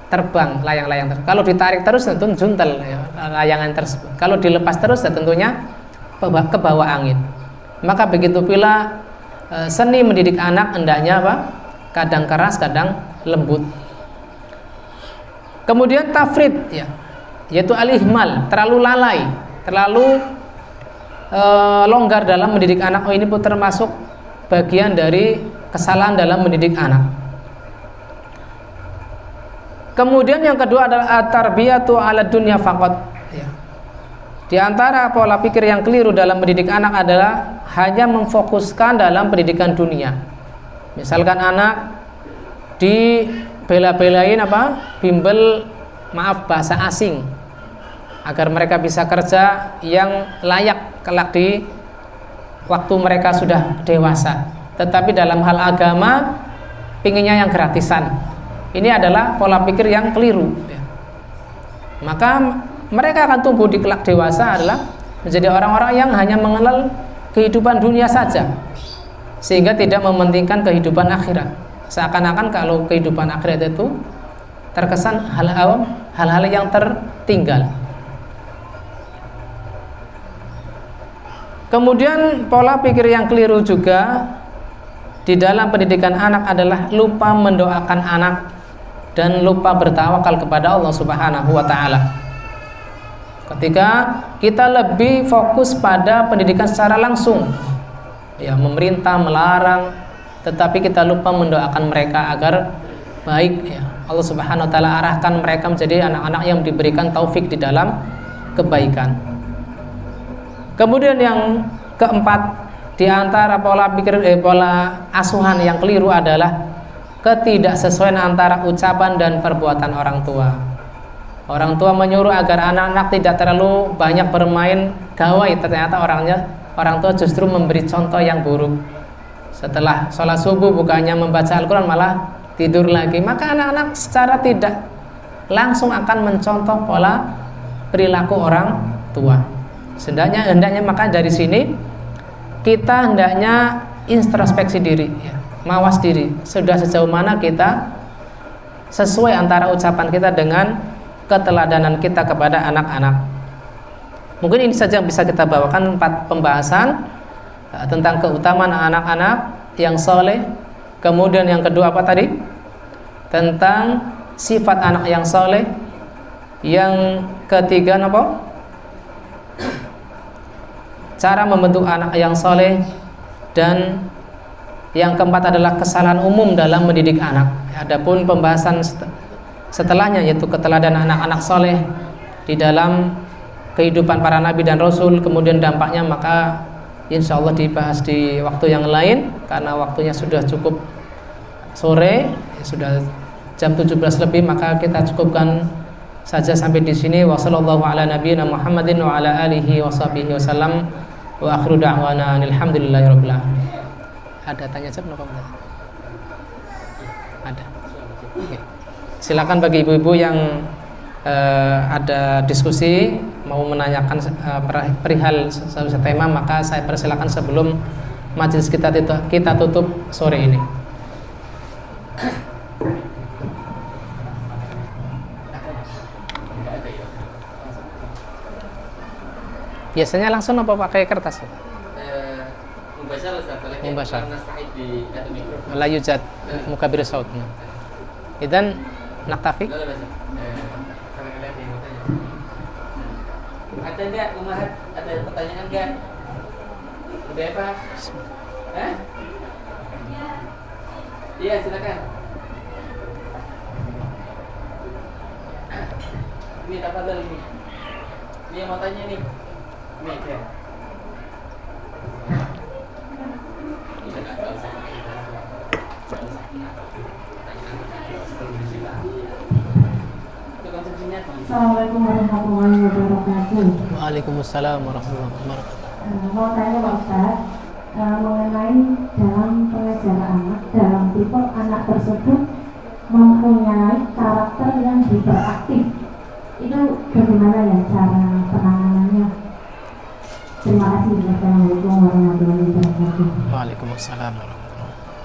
terbang layang-layang. Kalau ditarik terus tentu juntel, ya, layangan tersebut. Kalau dilepas terus ya tentunya ke bawah angin. Maka begitu pula seni mendidik anak hendaknya kadang keras, kadang lembut. Kemudian tafrid, ya, yaitu al-ihmal, terlalu lalai, terlalu longgar dalam mendidik anak. Ini pun termasuk bagian dari kesalahan dalam mendidik anak. Kemudian yang kedua adalah at-tarbiyatu 'ala dunya faqat, ya. Di antara pola pikir yang keliru dalam mendidik anak adalah hanya memfokuskan dalam pendidikan dunia. Misalkan anak dibela-belain bimbel bahasa asing agar mereka bisa kerja yang layak kelak di waktu mereka sudah dewasa. Tetapi dalam hal agama pinginnya yang gratisan. Ini adalah pola pikir yang keliru, ya. Maka mereka akan tumbuh di kelak dewasa adalah menjadi orang-orang yang hanya mengenal kehidupan dunia saja, sehingga tidak mementingkan kehidupan akhirat. Seakan-akan kalau kehidupan akhirat itu terkesan hal-hal yang tertinggal. Kemudian pola pikir yang keliru juga di dalam pendidikan anak adalah lupa mendoakan anak dan lupa bertawakal kepada Allah Subhanahu wa taala. Ketika kita lebih fokus pada pendidikan secara langsung, ya memerintah, melarang, tetapi kita lupa mendoakan mereka agar baik, ya. Allah Subhanahu wa taala arahkan mereka menjadi anak-anak yang diberikan taufik di dalam kebaikan. Kemudian yang keempat, di antara pola asuhan yang keliru adalah ketidaksesuaian antara ucapan dan perbuatan orang tua. Orang tua menyuruh agar anak-anak tidak terlalu banyak bermain gawai, ternyata orang tua justru memberi contoh yang buruk. Setelah sholat subuh bukannya membaca Al-Quran, malah tidur lagi. Maka anak-anak secara tidak langsung akan mencontoh pola perilaku orang tua. Hendaknya maka dari sini kita hendaknya introspeksi diri, ya, mawas diri. Sudah sejauh mana kita sesuai antara ucapan kita dengan keteladanan kita kepada anak-anak. Mungkin ini saja yang bisa kita bawakan 4 pembahasan tentang keutamaan anak-anak yang soleh. Kemudian yang kedua apa tadi? Tentang sifat anak yang soleh. Yang ketiga apa? Cara membentuk anak yang soleh. Dan yang keempat adalah kesalahan umum dalam mendidik anak. Adapun pembahasan setelahnya yaitu keteladanan anak-anak soleh di dalam kehidupan para nabi dan rasul, kemudian dampaknya, maka insya Allah dibahas di waktu yang lain karena waktunya sudah cukup sore, sudah jam 17 lebih, maka kita cukupkan saja sampai di sini. Wassallallahu ala nabiyina Muhammadin wa ala alihi washabihi wasallam wa akhiru da'wana alhamdulillahirabbil alamin. Ada tanya jawab apa? Ada. Oke. Silakan bagi ibu-ibu yang ada diskusi mau menanyakan perihal satu tema, maka saya persilakan sebelum majelis kita tutup sore ini. Biasanya langsung apa pakai kertas? Mubasyar. La yujad mukabir saut. Idan naktafi. Ada enggak Umahat? Ada pertanyaan enggak? Udah apa? Hah? Iya, silakan. Ini tafadhal ini. Ini yang mau tanya nih. Ini ya. Assalamualaikum warahmatullahi wabarakatuh. Waalaikumsalam warahmatullahi wabarakatuh. Mau tanya Pak Ustaz, mengenai dalam pengajaran anak, dalam tipe anak tersebut mempunyai karakter yang hiperaktif, itu bagaimana ya cara penanganannya? Terima kasih. Assalamualaikum warahmatullahi wabarakatuh. Waalaikumsalam warahmatullahi wabarakatuh.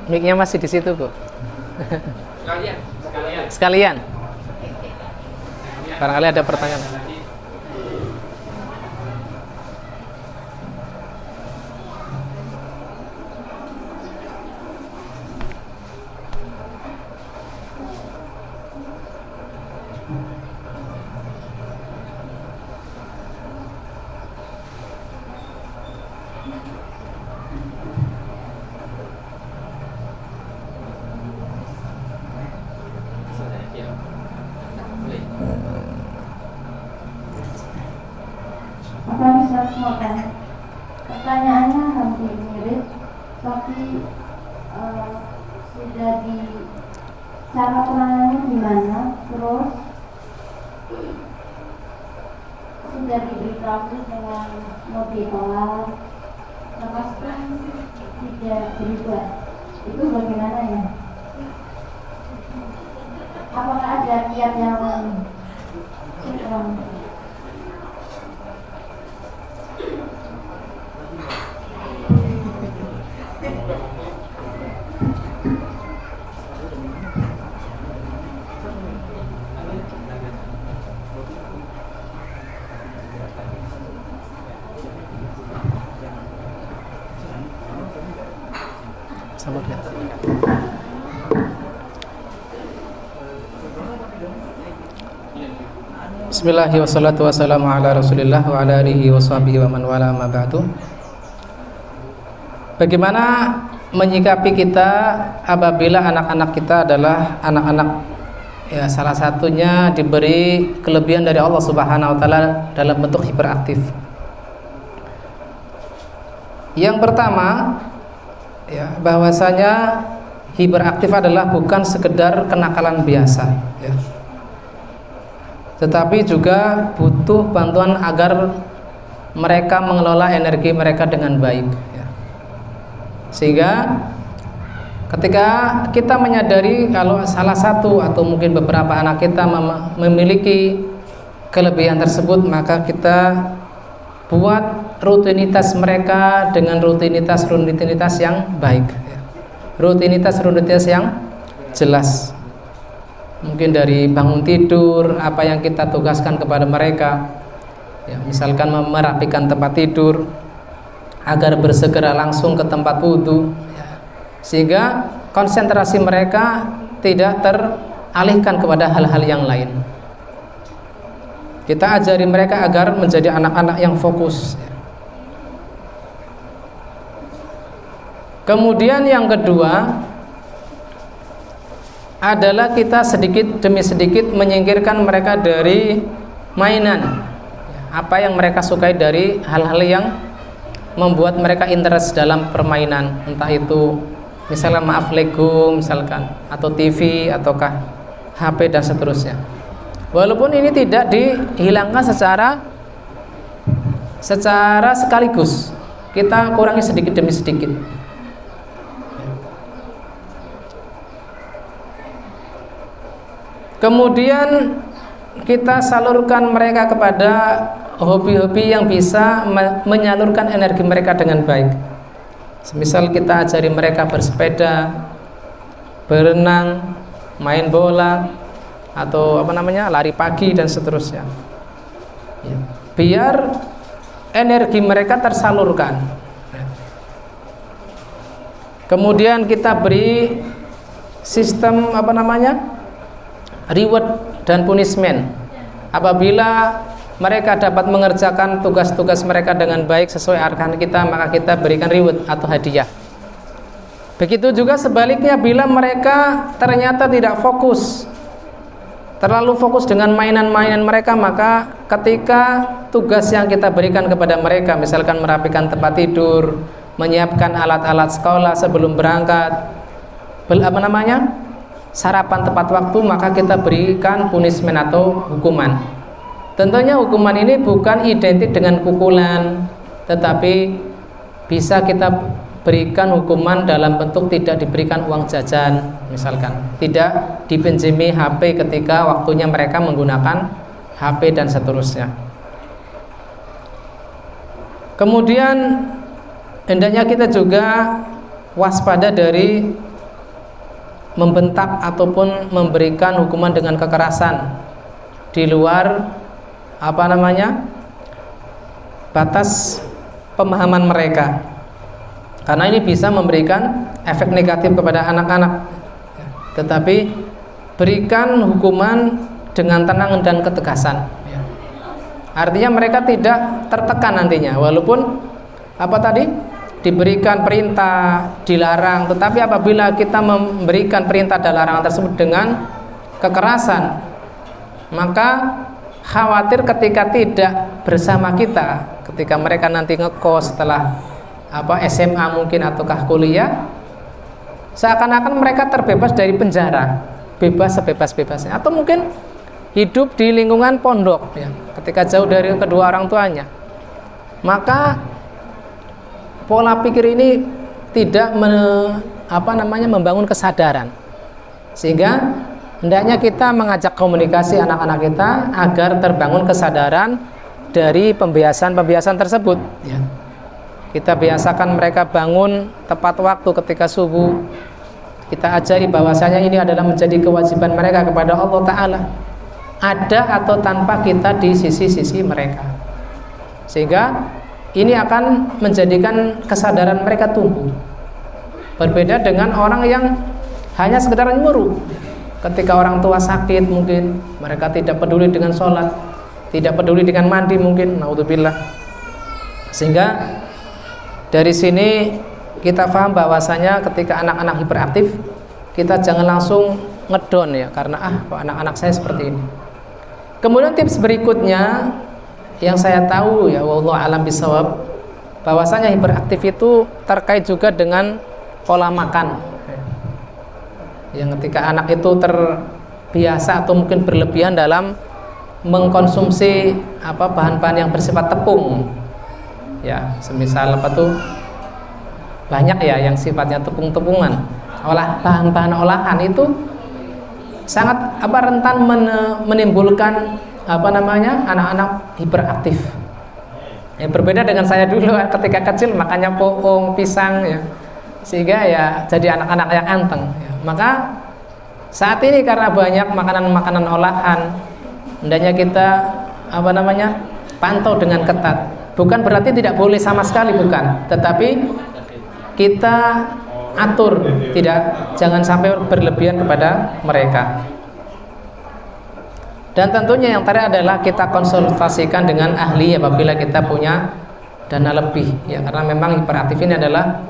Mic-nya masih di situ, Bu. Sekalian. Barangkali ada pertanyaan. Pertanyaannya hampir mirip, tapi sudah di cara penanganannya gimana, terus sudah diberitahu dengan motivasi, lepaskan tidak berubah, itu bagaimana ya? Apakah ada kiat yang Sabar ya. Bismillahirrahmanirrahim. Wassalatu wassalamu ala Rasulillah wa ala alihi washabihi wa man wala ma ba'du. Bagaimana menyikapi kita apabila anak-anak kita adalah anak-anak ya salah satunya diberi kelebihan dari Allah Subhanahu wa taala dalam bentuk hiperaktif. Yang pertama ya, bahwasanya hiperaktif adalah bukan sekedar kenakalan biasa ya, tetapi juga butuh bantuan agar mereka mengelola energi mereka dengan baik ya. Sehingga ketika kita menyadari kalau salah satu atau mungkin beberapa anak kita memiliki kelebihan tersebut, maka kita buat rutinitas mereka dengan rutinitas yang baik ya. Rutinitas yang jelas. Mungkin dari bangun tidur, apa yang kita tugaskan kepada mereka ya, misalkan merapikan tempat tidur agar bersegera langsung ke tempat wudhu ya, sehingga konsentrasi mereka tidak teralihkan kepada hal-hal yang lain. Kita ajari mereka agar menjadi anak-anak yang fokus ya. Kemudian yang kedua adalah kita sedikit demi sedikit menyingkirkan mereka dari mainan, apa yang mereka sukai, dari hal-hal yang membuat mereka interest dalam permainan, entah itu misalnya Lego misalkan, atau TV, ataukah HP dan seterusnya. Walaupun ini tidak dihilangkan secara sekaligus, kita kurangi sedikit demi sedikit. Kemudian kita salurkan mereka kepada hobi-hobi yang bisa menyalurkan energi mereka dengan baik. Semisal kita ajari mereka bersepeda, berenang, main bola, atau lari pagi dan seterusnya ya, biar energi mereka tersalurkan. Kemudian kita beri sistem reward dan punishment. Apabila mereka dapat mengerjakan tugas-tugas mereka dengan baik sesuai arahan kita, maka kita berikan reward atau hadiah. Begitu juga sebaliknya, bila mereka ternyata tidak fokus, terlalu fokus dengan mainan-mainan mereka, maka ketika tugas yang kita berikan kepada mereka, misalkan merapikan tempat tidur, menyiapkan alat-alat sekolah sebelum berangkat, sarapan tepat waktu, maka kita berikan punishment atau hukuman. Tentunya hukuman ini bukan identik dengan pukulan, tetapi bisa kita berikan hukuman dalam bentuk tidak diberikan uang jajan, misalkan tidak dipinjami HP ketika waktunya mereka menggunakan HP dan seterusnya. Kemudian hendaknya kita juga waspada dari membentak ataupun memberikan hukuman dengan kekerasan di luar batas pemahaman mereka, karena ini bisa memberikan efek negatif kepada anak-anak. Tetapi berikan hukuman dengan tenang dan ketegasan, artinya mereka tidak tertekan nantinya, walaupun diberikan perintah, dilarang, tetapi apabila kita memberikan perintah dan larangan tersebut dengan kekerasan, maka khawatir ketika tidak bersama kita, ketika mereka nanti ngekos setelah SMA mungkin ataukah kuliah, seakan-akan mereka terbebas dari penjara, bebas sebebas-bebasnya, atau mungkin hidup di lingkungan pondok ya, ketika jauh dari kedua orang tuanya, maka pola pikir ini tidak membangun kesadaran, sehingga hendaknya kita mengajak komunikasi anak-anak kita agar terbangun kesadaran dari pembiasan tersebut ya. Kita biasakan mereka bangun tepat waktu ketika subuh. Kita ajari bahwasanya ini adalah menjadi kewajiban mereka kepada Allah Ta'ala, ada atau tanpa kita di sisi-sisi mereka, sehingga ini akan menjadikan kesadaran mereka tumbuh. Berbeda dengan orang yang hanya sekedar nyuruh, ketika orang tua sakit mungkin mereka tidak peduli dengan sholat, tidak peduli dengan mandi mungkin, naudzubillah. Sehingga dari sini kita paham bahwasanya ketika anak-anak hiperaktif, kita jangan langsung ngedon ya, karena kok anak-anak saya seperti ini. Kemudian tips berikutnya yang saya tahu ya, wallahu alam bisawab, bahwasanya hiperaktif itu terkait juga dengan pola makan. Yang ketika anak itu terbiasa atau mungkin berlebihan dalam mengkonsumsi bahan-bahan yang bersifat tepung. Ya, semisal banyak ya yang sifatnya tepung-tepungan. Bahan-bahan olahan itu sangat rentan menimbulkan anak-anak hiperaktif. Yang berbeda dengan saya dulu ketika kecil makannya pohon, pisang ya. Sehingga ya jadi anak-anak yang anteng ya. Maka saat ini karena banyak makanan-makanan olahan, hendaknya kita pantau dengan ketat. Bukan berarti tidak boleh sama sekali, bukan, tetapi kita atur, jangan sampai berlebihan kepada mereka. Dan tentunya yang terakhir adalah kita konsultasikan dengan ahli apabila kita punya dana lebih ya, karena memang hiperaktif ini adalah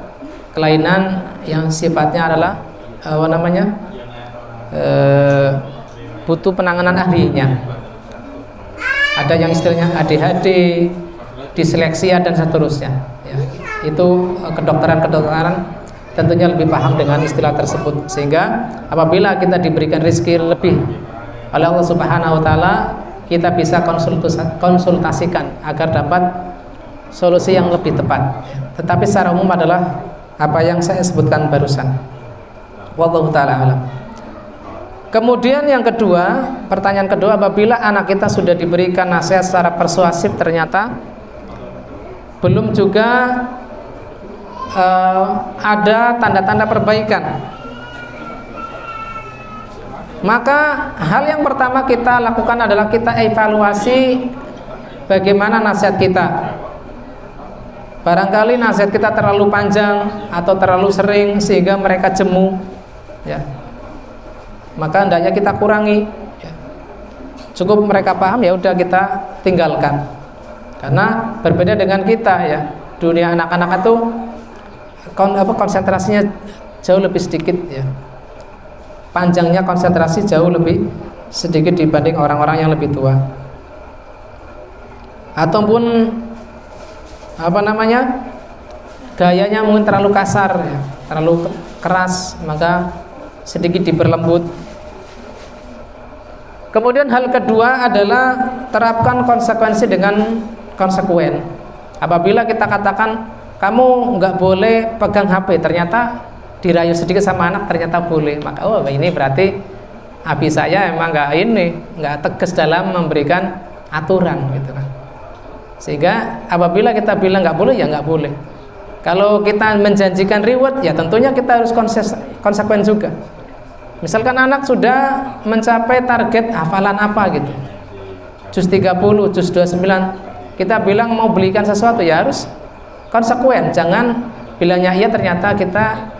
kelainan yang sifatnya adalah butuh penanganan ahlinya. Ada yang istilahnya ADHD, disleksia dan seterusnya ya. Itu kedokteran tentunya lebih paham dengan istilah tersebut, sehingga apabila kita diberikan rezeki lebih oleh Allah Subhanahu wa taala, kita bisa konsultasikan agar dapat solusi yang lebih tepat. Tetapi secara umum adalah apa yang saya sebutkan barusan. Wallahu taala alam. Kemudian yang kedua, pertanyaan kedua, apabila anak kita sudah diberikan nasihat secara persuasif ternyata belum juga ada tanda-tanda perbaikan, maka hal yang pertama kita lakukan adalah kita evaluasi bagaimana nasihat kita. Barangkali nasihat kita terlalu panjang atau terlalu sering sehingga mereka jemu ya, maka hendaknya kita kurangi ya. Cukup mereka paham, ya udah kita tinggalkan. Karena berbeda dengan kita ya, dunia anak-anak itu konsentrasinya jauh lebih sedikit ya, panjangnya konsentrasi jauh lebih sedikit dibanding orang-orang yang lebih tua. Ataupun gayanya mungkin terlalu kasar ya, terlalu keras, maka sedikit diperlembut. Kemudian hal kedua adalah terapkan konsekuensi dengan konsekuen. Apabila kita katakan kamu nggak boleh pegang HP, ternyata dirayu sedikit sama anak ternyata boleh, maka ini berarti abi saya emang nggak tegas dalam memberikan aturan gitu kan. Sehingga apabila kita bilang nggak boleh, ya nggak boleh. Kalau kita menjanjikan reward, ya tentunya kita harus konsekuen juga. Misalkan anak sudah mencapai target hafalan apa gitu, juz 30, juz 29, kita bilang mau belikan sesuatu, ya harus konsekuen. Jangan bilangnya iya ternyata kita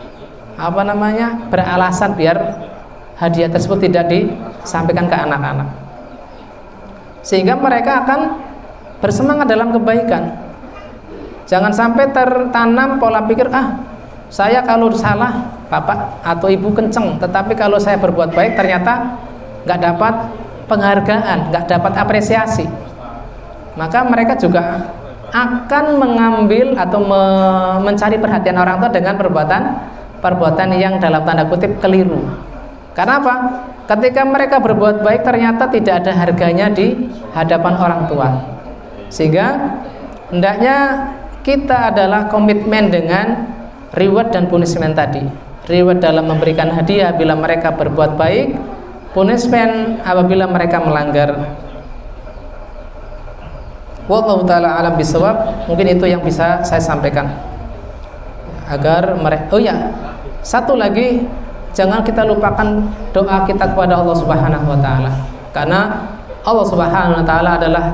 beralasan biar hadiah tersebut tidak disampaikan ke anak-anak, sehingga mereka akan bersemangat dalam kebaikan. Jangan sampai tertanam pola pikir saya kalau salah bapak atau ibu kenceng, tetapi kalau saya berbuat baik ternyata nggak dapat penghargaan, nggak dapat apresiasi. Maka mereka juga akan mengambil atau mencari perhatian orang tua dengan perbuatan yang dalam tanda kutip keliru. Karena apa? Ketika mereka berbuat baik ternyata tidak ada harganya di hadapan orang tua. Sehingga hendaknya kita adalah komitmen dengan reward dan punishment tadi. Reward dalam memberikan hadiah bila mereka berbuat baik, punishment apabila mereka melanggar. Wallahu ta'ala alam bisawab. Mungkin itu yang bisa saya sampaikan agar mereka. Satu lagi, jangan kita lupakan doa kita kepada Allah Subhanahu wa taala. Karena Allah Subhanahu wa taala adalah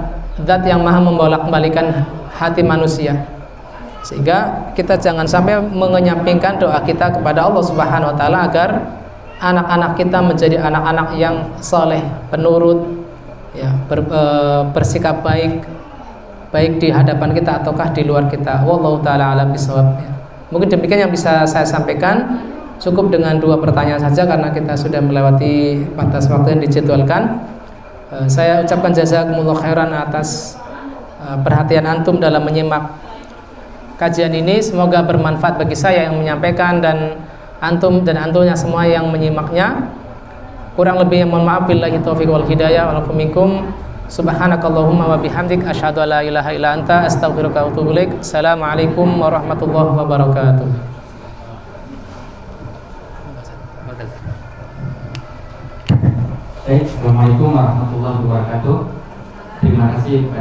zat yang maha membolak-balikan hati manusia. Sehingga kita jangan sampai mengenyampingkan doa kita kepada Allah Subhanahu wa taala agar anak-anak kita menjadi anak-anak yang saleh, penurut, ya, bersikap baik di hadapan kita ataukah di luar kita. Wallahu taala alam bisawab. Mungkin demikian yang bisa saya sampaikan. Cukup dengan 2 pertanyaan saja karena kita sudah melewati batas waktu yang dijadwalkan. Saya ucapkan jazakumullah khairan atas perhatian antum dalam menyimak kajian ini. Semoga bermanfaat bagi saya yang menyampaikan dan antumnya semua yang menyimaknya. Kurang lebih mohon maaf, billahi taufiq wal hidayah. Walakum minkum. Subhanakallahumma wa bihamdik asyhadu an la ilaha illa anta astaghfiruka wa atubu ilaik. Assalamualaikum warahmatullahi wabarakatuh. Assalamualaikum warahmatullahi wabarakatuh. Terima kasih.